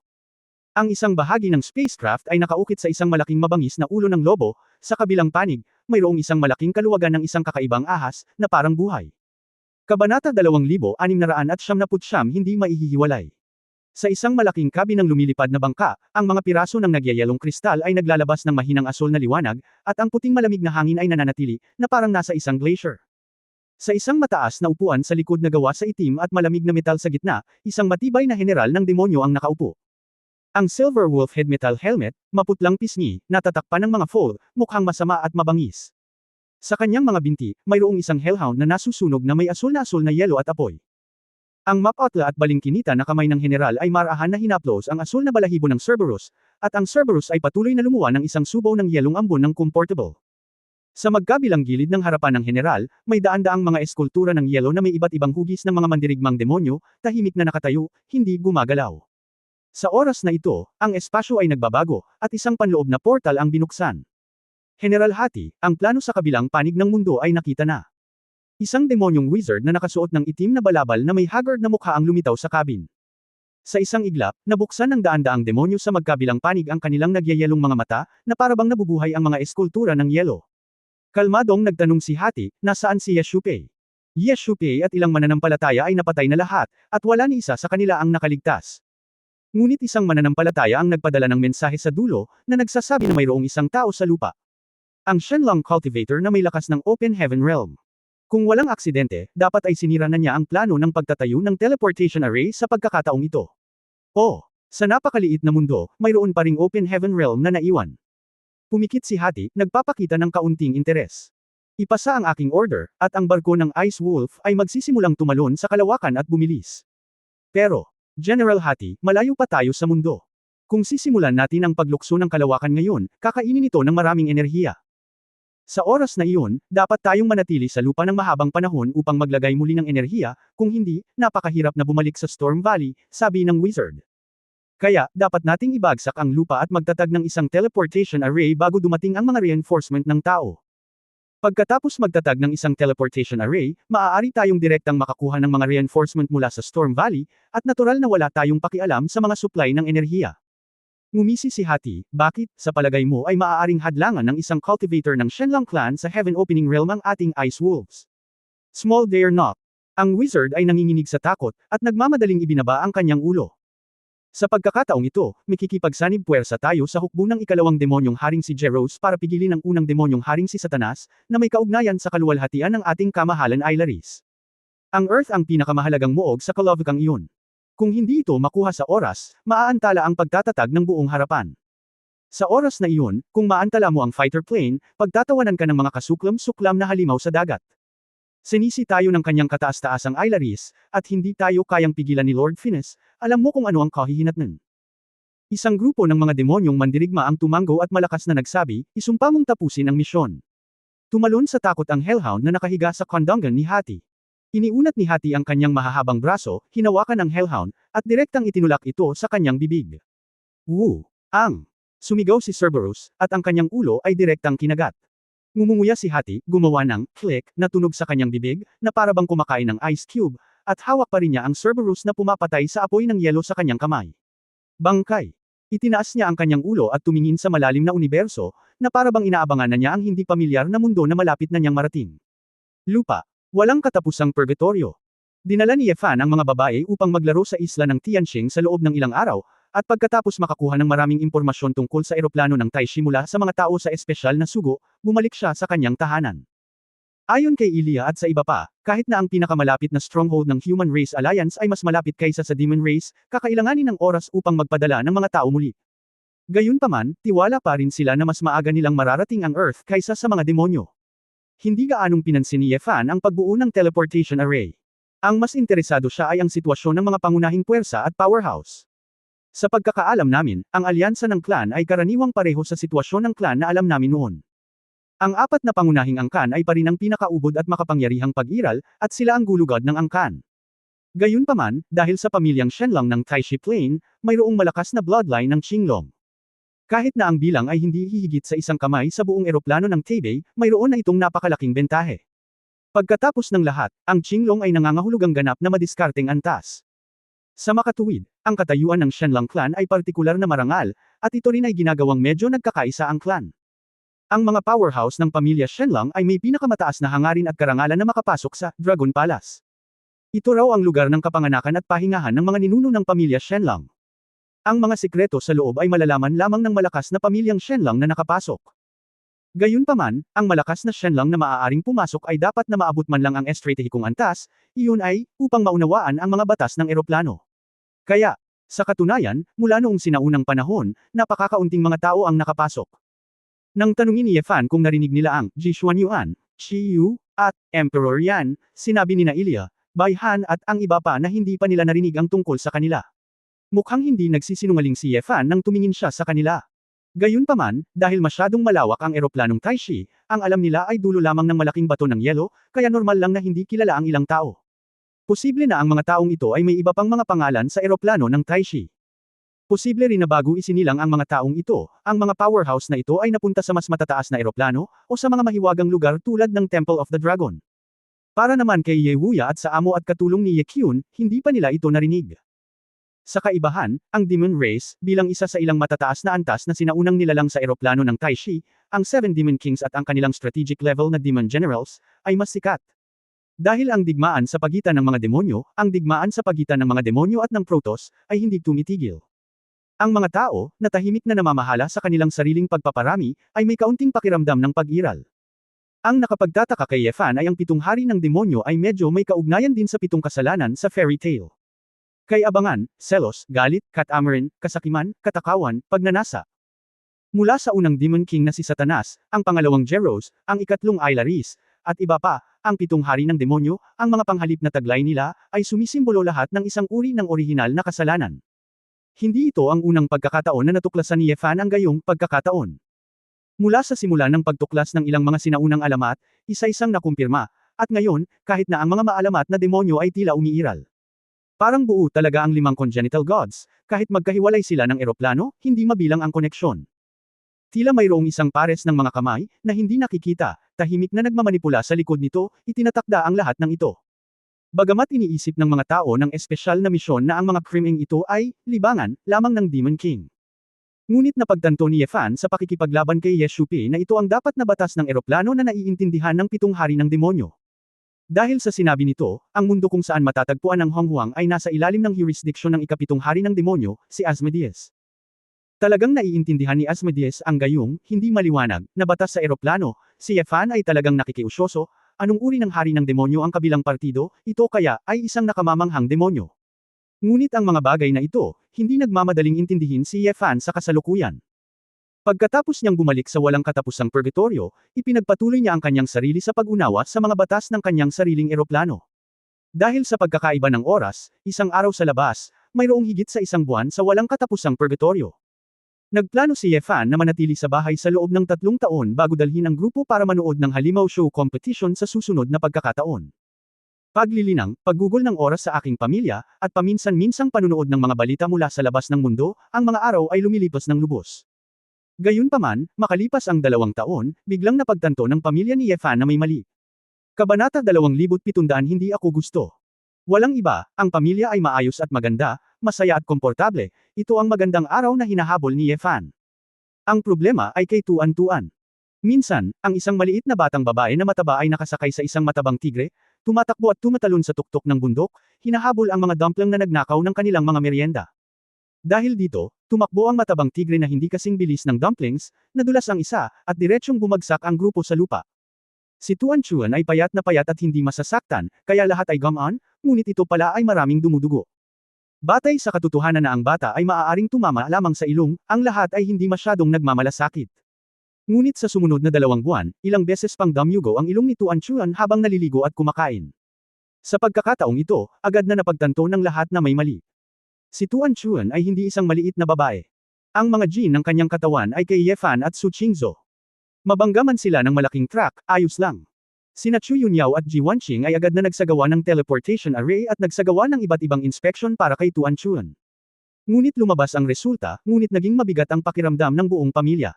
Ang isang bahagi ng spacecraft ay nakaukit sa isang malaking mabangis na ulo ng lobo, sa kabilang panig, mayroong isang malaking kaluwagan ng isang kakaibang ahas, na parang buhay. Kabanata 2699 hindi maihihiwalay. Sa isang malaking kabinang lumilipad na bangka, ang mga piraso ng nagyayelong kristal ay naglalabas ng mahinang asul na liwanag, at ang puting malamig na hangin ay nananatili, na parang nasa isang glacier. Sa isang mataas na upuan sa likod na gawa sa itim at malamig na metal sa gitna, isang matibay na general ng demonyo ang nakaupo. Ang silver wolf head metal helmet, maputlang pisngi, natatakpan ng mga fold, mukhang masama at mabangis. Sa kanyang mga binti, mayroong isang hellhound na nasusunog na may asul na yelo at apoy. Ang mapatla at balingkinita na kamay ng general ay marahan na hinaplos ang asul na balahibo ng Cerberus, at ang Cerberus ay patuloy na lumuwa ng isang subaw ng yelong ambon ng comfortable. Sa magkabilang gilid ng harapan ng general, may daan-daang mga eskultura ng yelo na may iba't ibang hugis ng mga mandirigmang demonyo, tahimik na nakatayo, hindi gumagalaw. Sa oras na ito, ang espasyo ay nagbabago, at isang panloob na portal ang binuksan. General Hati, ang plano sa kabilang panig ng mundo ay nakita na. Isang demonyong wizard na nakasuot ng itim na balabal na may haggard na mukha ang lumitaw sa cabin. Sa isang iglap, nabuksan ng daan-daang demonyo sa magkabilang panig ang kanilang nagyayelong mga mata, na parabang nabubuhay ang mga eskultura ng yelo. Kalmadong nagtanong si Hati, nasaan si Yeshupe? Yeshupe at ilang mananampalataya ay napatay na lahat, at wala ni isa sa kanila ang nakaligtas. Ngunit isang mananampalataya ang nagpadala ng mensahe sa dulo, na nagsasabi na mayroong isang tao sa lupa. Ang Shenlong Cultivator na may lakas ng Open Heaven Realm. Kung walang aksidente, dapat ay sinira na niya ang plano ng pagtatayo ng teleportation array sa pagkakataong ito. Oh, sa napakaliit na mundo, mayroon pa ring Open Heaven Realm na naiwan. Pumikit si Hati, nagpapakita ng kaunting interes. Ipasa ang aking order, at ang barko ng Ice Wolf ay magsisimulang tumalon sa kalawakan at bumilis. Pero, General Hati, malayo pa tayo sa mundo. Kung sisimulan natin ang paglukso ng kalawakan ngayon, kakainin ito ng maraming enerhiya. Sa oras na iyon, dapat tayong manatili sa lupa ng mahabang panahon upang maglagay muli ng enerhiya, kung hindi, napakahirap na bumalik sa Storm Valley, sabi ng wizard. Kaya, dapat nating ibagsak ang lupa at magtatag ng isang teleportation array bago dumating ang mga reinforcement ng tao. Pagkatapos magtatag ng isang teleportation array, maaari tayong direktang makakuha ng mga reinforcement mula sa Storm Valley, at natural na wala tayong pakialam sa mga supply ng enerhiya. Ngumisi si Hati, bakit, sa palagay mo ay maaaring hadlangan ng isang cultivator ng Shenlong clan sa Heaven Opening Realm ang ating Ice Wolves? Small dare not. Ang wizard ay nanginginig sa takot, at nagmamadaling ibinaba ang kanyang ulo. Sa pagkakataong ito, makikipagsanib puwersa tayo sa hukbo ng ikalawang demonyong haring si Jeros para pigilin ang unang demonyong haring si Satanas, na may kaugnayan sa kaluwalhatian ng ating kamahalan Ailaris. Ang Earth ang pinakamahalagang muog sa kalovukang iyon. Kung hindi ito makuha sa oras, maaantala ang pagtatatag ng buong harapan. Sa oras na iyon, kung maantala mo ang fighter plane, pagtatawanan ka ng mga kasuklam-suklam na halimaw sa dagat. Sinisi tayo ng kanyang kataas-taasang Ailaris, at hindi tayo kayang pigilan ni Lord Finis, alam mo kung ano ang kahihinatnan. Isang grupo ng mga demonyong mandirigma ang tumanggo at malakas na nagsabi, isumpa mong tapusin ang misyon. Tumalon sa takot ang Hellhound na nakahiga sa kondongan ni Hati. Iniunat ni Hati ang kanyang mahahabang braso, hinawakan ang Hellhound, at direktang itinulak ito sa kanyang bibig. Woo! Ang! Sumigaw si Cerberus, at ang kanyang ulo ay direktang kinagat. Ngumunguya si Hati, gumawa ng click na tunog sa kanyang bibig, na parabang kumakain ng ice cube, at hawak pa rin niya ang Cerberus na pumapatay sa apoy ng yelo sa kanyang kamay. Bangkay! Itinaas niya ang kanyang ulo at tumingin sa malalim na universo, na parabang inaabangan na niya ang hindi pamilyar na mundo na malapit na niyang marating. Lupa. Walang katapusang purgatorio. Dinala ni Yefan ang mga babae upang maglaro sa isla ng Tianxing sa loob ng ilang araw, at pagkatapos makakuha ng maraming impormasyon tungkol sa eroplano ng Taishi mula sa mga tao sa espesyal na sugo, bumalik siya sa kanyang tahanan. Ayon kay Ilya at sa iba pa, kahit na ang pinakamalapit na stronghold ng Human Race Alliance ay mas malapit kaysa sa Demon Race, kakailanganin ng oras upang magpadala ng mga tao muli. Gayunpaman, tiwala pa rin sila na mas maaga nilang mararating ang Earth kaysa sa mga demonyo. Hindi gaanong pinansin ni Yefan ang pagbuo ng teleportation array. Ang mas interesado siya ay ang sitwasyon ng mga pangunahing puwersa at powerhouse. Sa pagkakaalam namin, ang alyansa ng clan ay karaniwang pareho sa sitwasyon ng clan na alam namin noon. Ang apat na pangunahing angkan ay pa rin ang pinakaubod at makapangyarihang pag-iral, at sila ang gulugad ng angkan. Gayunpaman, dahil sa pamilyang Shenlong ng Taishi Plain, mayroong malakas na bloodline ng Qinglong. Kahit na ang bilang ay hindi hihigit sa isang kamay sa buong eroplano ng Taipei, mayroon na itong napakalaking bentahe. Pagkatapos ng lahat, ang Qinglong ay nangangahulugang ganap na madiskarteng antas. Sa makatuwid, ang katayuan ng Shenlong clan ay partikular na marangal, at ito rin ay ginagawang medyo nagkakaisa ang clan. Ang mga powerhouse ng pamilya Shenlong ay may pinakamataas na hangarin at karangalan na makapasok sa Dragon Palace. Ito raw ang lugar ng kapanganakan at pahingahan ng mga ninuno ng pamilya Shenlong. Ang mga sikreto sa loob ay malalaman lamang ng malakas na pamilyang Shenlong na nakapasok. Gayunpaman, ang malakas na Shenlong na maaaring pumasok ay dapat na maabot man lang ang estratehikong antas, iyon ay, upang maunawaan ang mga batas ng eroplano. Kaya, sa katunayan, mula noong sinaunang panahon, napakakaunting mga tao ang nakapasok. Nang tanungin ni Yefan kung narinig nila ang Jishuan Yuan, Shi Yu, at Emperor Yan, sinabi ni na Ilya, Bai Han at ang iba pa na hindi pa nila narinig ang tungkol sa kanila. Mukhang hindi nagsisinungaling si Yefan nang tumingin siya sa kanila. Gayunpaman, dahil masyadong malawak ang eroplanong Taishi, ang alam nila ay dulo lamang ng malaking bato ng yelo, kaya normal lang na hindi kilala ang ilang tao. Posible na ang mga taong ito ay may iba pang mga pangalan sa eroplano ng Taishi. Posible rin na bago isinilang ang mga taong ito, ang mga powerhouse na ito ay napunta sa mas matataas na eroplano, o sa mga mahiwagang lugar tulad ng Temple of the Dragon. Para naman kay Ye Wuya at sa amo at katulong ni Ye Kyun, hindi pa nila ito narinig. Sa kaibahan, ang Demon Race, bilang isa sa ilang matataas na antas na sinaunang nilalang sa eroplano ng Taishi, ang 7 Demon Kings at ang kanilang strategic level na Demon Generals, ay mas sikat. Dahil ang digmaan sa pagitan ng mga demonyo, ang digmaan sa pagitan ng mga demonyo at ng Protoss, ay hindi tumitigil. Ang mga tao, na tahimik na namamahala sa kanilang sariling pagpaparami, ay may kaunting pakiramdam ng pag-iral. Ang nakapagtataka kay Yefan ay ang 7 hari ng demonyo ay medyo may kaugnayan din sa 7 kasalanan sa fairy tale. Kay abangan, selos, galit, katamaran, kasakiman, katakawan, pagnanasa. Mula sa unang Demon King na si Satanas, ang pangalawang Jeros, ang ikatlong Ailaris, at iba pa, ang 7 hari ng demonyo, ang mga panghalip na taglay nila, ay sumisimbolo lahat ng isang uri ng orihinal na kasalanan. Hindi ito ang unang pagkakataon na natuklasan ni Yefan ang gayong pagkakataon. Mula sa simula ng pagtuklas ng ilang mga sinaunang alamat, isa-isang nakumpirma, at ngayon, kahit na ang mga maalamat na demonyo ay tila umiiral. Parang buo talaga ang 5 congenital gods, kahit magkahiwalay sila ng eroplano, hindi mabilang ang koneksyon. Tila mayroong isang pares ng mga kamay, na hindi nakikita, tahimik na nagmamanipula sa likod nito, itinatakda ang lahat ng ito. Bagamat iniisip ng mga tao ng espesyal na misyon na ang mga krimeng ito ay, libangan, lamang ng Demon King. Ngunit napagtanto ni Yefan sa pakikipaglaban kay Ye Shupi na ito ang dapat na batas ng eroplano na naiintindihan ng 7 hari ng demonyo. Dahil sa sinabi nito, ang mundo kung saan matatagpuan ang Honghuang ay nasa ilalim ng jurisdiction ng ikapitong hari ng demonyo, si Asmodeus. Talagang naiintindihan ni Asmodeus ang gayong, hindi maliwanag, na batas sa eroplano. Si Yefan ay talagang nakikiusyoso. Anong uri ng hari ng demonyo ang kabilang partido? Ito kaya ay isang nakamamanghang demonyo. Ngunit ang mga bagay na ito, hindi nagmamadaling intindihin si Yefan sa kasalukuyan. Pagkatapos niyang bumalik sa walang katapusang purgatorio, ipinagpatuloy niya ang kanyang sarili sa pag-unawa sa mga batas ng kanyang sariling eroplano. Dahil sa pagkakaiba ng oras, isang araw sa labas, mayroong higit sa isang buwan sa walang katapusang purgatorio. Nagplano si Yefan na manatili sa bahay sa loob ng 3 taon bago dalhin ang grupo para manood ng halimaw show competition sa susunod na pagkakataon. Paglilinang, paggugol ng oras sa aking pamilya, at paminsan-minsang panunood ng mga balita mula sa labas ng mundo, ang mga araw ay lumilipas ng lubos. Gayunpaman, makalipas ang 2 taon, biglang napagtanto ng pamilya ni Yefan na may mali. Kabanata 2700 Hindi ako gusto. Walang iba, ang pamilya ay maayos at maganda, masaya at komportable. Ito ang magandang araw na hinahabol ni Yefan. Ang problema ay kay Tuan-Tuan. Minsan, ang isang maliit na batang babae na mataba ay nakasakay sa isang matabang tigre, tumatakbo at tumatalon sa tuktok ng bundok, hinahabol ang mga dumpling na nagnakaw ng kanilang mga merienda. Dahil dito, tumakbo ang matabang tigre na hindi kasing bilis ng dumplings, nadulas ang isa, at diretsyong bumagsak ang grupo sa lupa. Si Tuan Chuan ay payat na payat at hindi masasaktan, kaya lahat ay gumaan, ngunit ito pala ay maraming dumudugo. Batay sa katotohanan na ang bata ay maaaring tumama lamang sa ilong, ang lahat ay hindi masyadong nagmamalasakit. Ngunit sa sumunod na 2 buwan, ilang beses pang damyugo ang ilong ni Tuan Chuan habang naliligo at kumakain. Sa pagkakataong ito, agad na napagtanto ng lahat na may mali. Si Tuan Chuan ay hindi isang maliit na babae. Ang mga gene ng kanyang katawan ay kay Yefan at Su Qingzhou. Mabangga man sila ng malaking truck, ayos lang. Sina Chu Yunyao at Ji Wanqing ay agad na nagsagawa ng teleportation array at nagsagawa ng iba't ibang inspection para kay Tuan Chuan. Ngunit lumabas ang resulta, ngunit naging mabigat ang pakiramdam ng buong pamilya.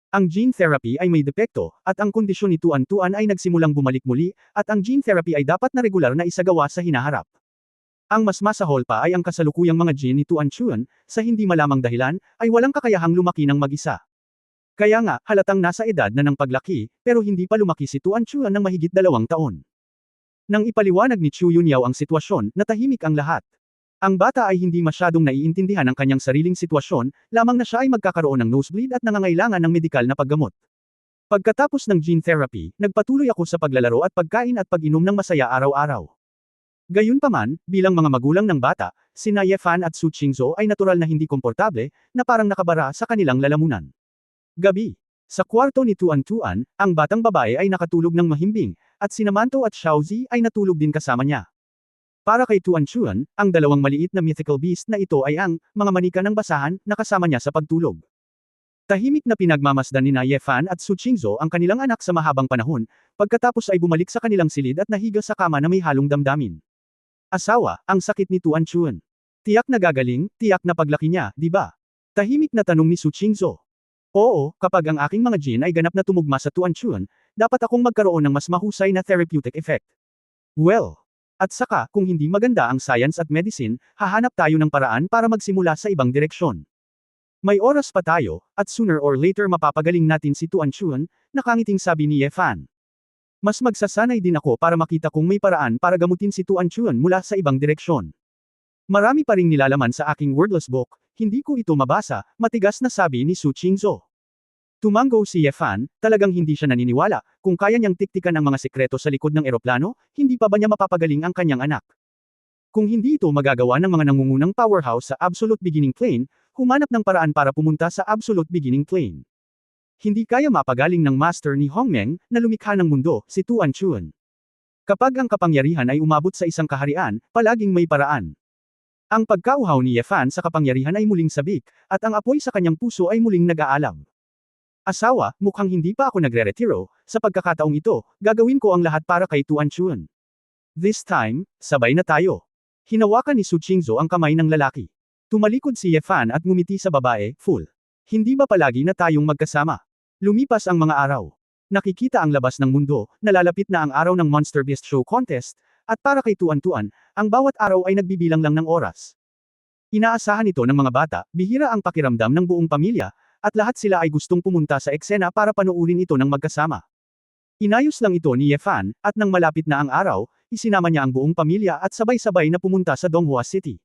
Ang gene therapy ay may depekto, at ang kondisyon ni Tuan Tuan ay nagsimulang bumalik muli, at ang gene therapy ay dapat na regular na isagawa sa hinaharap. Ang mas masahol pa ay ang kasalukuyang mga gene ni Tuan Chuan, sa hindi malamang dahilan, ay walang kakayahang lumaki ng mag-isa. Kaya nga, halatang nasa edad na ng paglaki, pero hindi pa lumaki si Tuan Chuan ng mahigit 2 taon. Nang ipaliwanag ni Chu Yunyao ang sitwasyon, natahimik ang lahat. Ang bata ay hindi masyadong naiintindihan ang kanyang sariling sitwasyon, lamang na siya ay magkakaroon ng nosebleed at nangangailangan ng medikal na paggamot. Pagkatapos ng gene therapy, nagpatuloy ako sa paglalaro at pagkain at pag-inom ng masaya araw-araw. Gayunpaman, bilang mga magulang ng bata, sina Yefan at Su Qingzhou ay natural na hindi komportable, na parang nakabara sa kanilang lalamunan. Gabi. Sa kwarto ni Tuan Tuan, ang batang babae ay nakatulog ng mahimbing, at sina Manto at Xiaozi ay natulog din kasama niya. Para kay Tuan Chuan, ang dalawang maliit na mythical beast na ito ay ang mga manika ng basahan na kasama niya sa pagtulog. Tahimik na pinagmamasdan ni Yefan at Su Qingzhou ang kanilang anak sa mahabang panahon, pagkatapos ay bumalik sa kanilang silid at nahiga sa kama na may halong damdamin. Asawa, ang sakit ni Tuan Chuan. Tiyak na gagaling, tiyak na paglaki niya, di ba? Tahimik na tanong ni Su Qingzhou. Oo, kapag ang aking mga gene ay ganap na tumugma sa Tuan Chuan, dapat akong magkaroon ng mas mahusay na therapeutic effect. Well. At saka, kung hindi maganda ang science at medicine, hahanap tayo ng paraan para magsimula sa ibang direksyon. May oras pa tayo, at sooner or later mapapagaling natin si Tuan Chuan, nakangiting sabi ni Yefan. Mas magsasanay din ako para makita kung may paraan para gamutin si Tuan Chuan mula sa ibang direksyon. Marami pa ring nilalaman sa aking wordless book, hindi ko ito mabasa, matigas na sabi ni Su Qingzhou. Tumango si Yefan, talagang hindi siya naniniwala, kung kaya niyang tiktikan ang mga sekreto sa likod ng eroplano, hindi pa ba niya mapapagaling ang kanyang anak? Kung hindi ito magagawa ng mga nangungunang powerhouse sa Absolute Beginning Plane, humanap ng paraan para pumunta sa Absolute Beginning Plane. Hindi kaya mapagaling ng master ni Hongmeng, na lumikha ng mundo, si Tuan Chuan. Kapag ang kapangyarihan ay umabot sa isang kaharian, palaging may paraan. Ang pagkauhaw ni Yefan sa kapangyarihan ay muling sabik, at ang apoy sa kanyang puso ay muling nag-aalab. Asawa, mukhang hindi pa ako nagre-retiro, sa pagkakataong ito, gagawin ko ang lahat para kay Tuan Chuan. This time, sabay na tayo. Hinawakan ni Su Qingzhou ang kamay ng lalaki. Tumalikod si Yefan at ngumiti sa babae, full. Hindi ba palagi na tayong magkasama? Lumipas ang mga araw. Nakikita ang labas ng mundo, nalalapit na ang araw ng Monster Beast Show Contest, at para kay Tuan Tuan, ang bawat araw ay nagbibilang lang ng oras. Inaasahan ito ng mga bata, bihira ang pakiramdam ng buong pamilya, at lahat sila ay gustong pumunta sa eksena para panoorin ito ng magkasama. Inayos lang ito ni Ye Fan, at nang malapit na ang araw, isinama niya ang buong pamilya at sabay-sabay na pumunta sa Donghua City.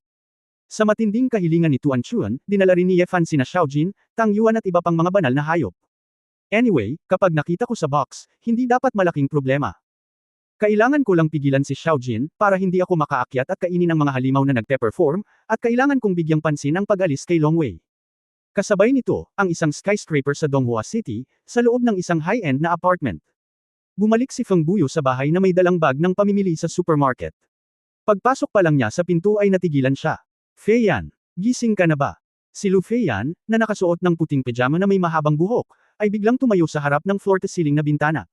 Sa matinding kahilingan ni Tuan Chun, dinala rin ni Ye Fan sina Xiaojin, Tang Yuan at iba pang mga banal na hayop. Anyway, kapag nakita ko sa box, hindi dapat malaking problema. Kailangan ko lang pigilan si Xiaojin, para hindi ako makaakyat at kainin ang mga halimaw na nagpe-perform, at kailangan kong bigyang pansin ang pag-alis kay Long Wei. Kasabay nito, ang isang skyscraper sa Donghua City, sa loob ng isang high-end na apartment. Bumalik si Feng Buyo sa bahay na may dalang bag ng pamimili sa supermarket. Pagpasok pa lang niya sa pinto ay natigilan siya. Fei Yan, gising ka na ba? Si Lu Fei Yan, na nakasuot ng puting pajama na may mahabang buhok, ay biglang tumayo sa harap ng floor-to-ceiling na bintana.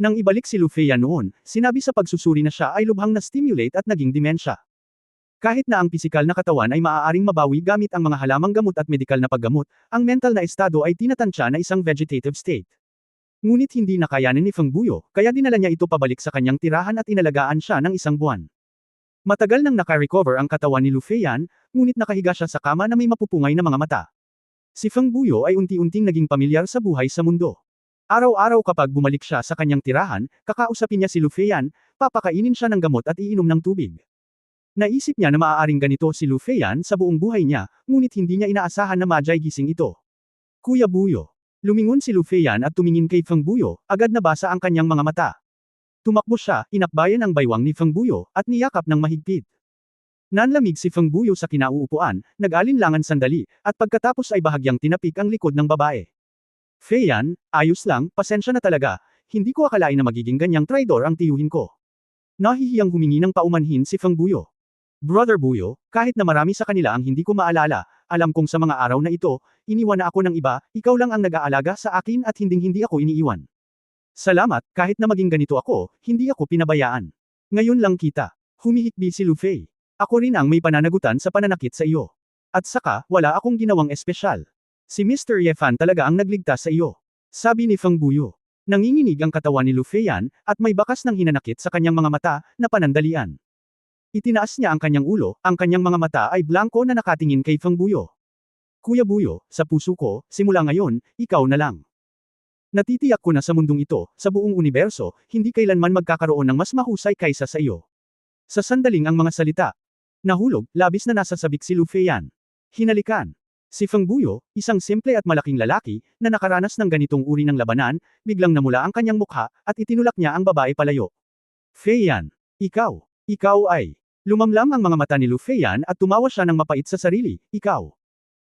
Nang ibalik si Lu Fei Yan noon, sinabi sa pagsusuri na siya ay lubhang na-stimulate at naging demensya. Kahit na ang pisikal na katawan ay maaaring mabawi gamit ang mga halamang gamot at medikal na paggamot, ang mental na estado ay tinatansya na isang vegetative state. Ngunit hindi nakayanin ni Feng Buyo, kaya dinala niya ito pabalik sa kanyang tirahan at inalagaan siya ng isang buwan. Matagal nang naka-recover ang katawan ni Lu Fei Yan, ngunit nakahiga siya sa kama na may mapupungay na mga mata. Si Feng Buyo ay unti-unting naging pamilyar sa buhay sa mundo. Araw-araw kapag bumalik siya sa kanyang tirahan, kakausapin niya si Lu Fei Yan, papakainin siya ng gamot at iinom ng tubig. Naisip niya na maaaring ganito si Lu Fei Yan sa buong buhay niya, ngunit hindi niya inaasahan na madyay gising ito. Kuya Buyo. Lumingon si Lu Fei Yan at tumingin kay Feng Buyo, agad nabasa ang kanyang mga mata. Tumakbo siya, inakbayan ang baywang ni Feng Buyo, at niyakap ng mahigpit. Nanlamig si Feng Buyo sa kinauupuan, nag-alinlangan sandali, at pagkatapos ay bahagyang tinapik ang likod ng babae. Fei Yan, ayos lang, pasensya na talaga, hindi ko akalain na magiging ganyang traidor ang tiyuhin ko. Nahihiyang humingi ng paumanhin si Feng Buyo. Brother Buyo, kahit na marami sa kanila ang hindi ko maalala, alam kong sa mga araw na ito, iniwan na ako ng iba, ikaw lang ang nag-aalaga sa akin at hindi ako iniiwan. Salamat, kahit na maging ganito ako, hindi ako pinabayaan. Ngayon lang kita. Humihikbi si Lu Fei. Ako rin ang may pananagutan sa pananakit sa iyo. At saka, wala akong ginawang espesyal. Si Mr. Ye Fan talaga ang nagligtas sa iyo. Sabi ni Feng Buyo. Nanginginig ang katawan ni Lu Fei Yan, at may bakas ng hinanakit sa kanyang mga mata, na panandalian. Itinaas niya ang kanyang ulo, ang kanyang mga mata ay blanko na nakatingin kay Feng Buyo. Kuya Buyo, sa puso ko, simula ngayon, ikaw na lang. Natitiyak ko na sa mundong ito, sa buong universo, hindi kailanman magkakaroon ng mas mahusay kaysa sa iyo. Sa sandaling ang mga salita. Nahulog, labis na nasasabik si Lu Fei Yan. Hinalikan. Si Feng Buyo, isang simple at malaking lalaki, na nakaranas ng ganitong uri ng labanan, biglang namula ang kanyang mukha, at itinulak niya ang babae palayo. Fei Yan. Ikaw ay. Lumamlam ang mga mata ni Lu Fei Yan at tumawa siya ng mapait sa sarili, ikaw.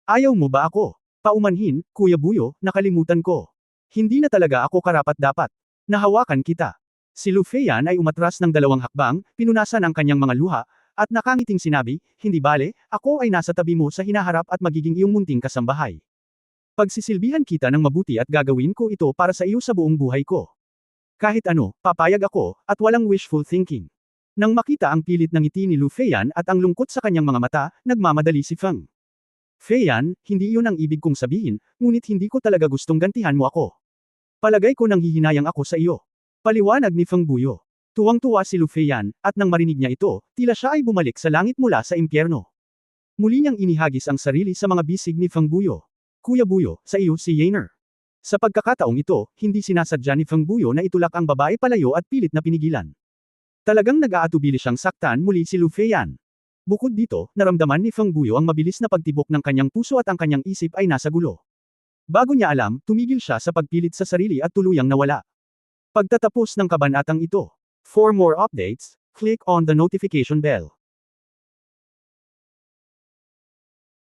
Ayaw mo ba ako? Paumanhin, Kuya Buyo, nakalimutan ko. Hindi na talaga ako karapat-dapat. Nahawakan kita. Si Lu Fei Yan ay umatras ng 2 hakbang, pinunasan ang kanyang mga luha, at nakangiting sinabi, hindi bale, ako ay nasa tabi mo sa hinaharap at magiging iyong munting kasambahay. Pagsisilbihan kita ng mabuti at gagawin ko ito para sa iyo sa buong buhay ko. Kahit ano, papayag ako, at walang wishful thinking. Nang makita ang pilit ng ngiti ni Lu Fei Yan at ang lungkot sa kanyang mga mata, nagmamadali si Feng. Fei Yan, hindi iyon ang ibig kong sabihin, ngunit hindi ko talaga gustong gantihan mo ako. Palagay ko nang hihinayang ako sa iyo. Paliwanag ni Feng Buyo. Tuwang-tuwa si Lu Fei Yan, at nang marinig niya ito, tila siya ay bumalik sa langit mula sa impyerno. Muli niyang inihagis ang sarili sa mga bisig ni Feng Buyo. Kuya Buyo, sa iyo si Yaner. Sa pagkakataong ito, hindi sinasadya ni Feng Buyo na itulak ang babae palayo at pilit na pinigilan. Talagang nag-aatubili siyang saktan muli si Lu Fei Yan. Bukod dito, naramdaman ni Feng Buyo ang mabilis na pagtibok ng kanyang puso at ang kanyang isip ay nasa gulo. Bago niya alam, tumigil siya sa pagpilit sa sarili at tuluyang nawala. Pagtatapos ng kabanatang ito. For more updates, click on the notification bell.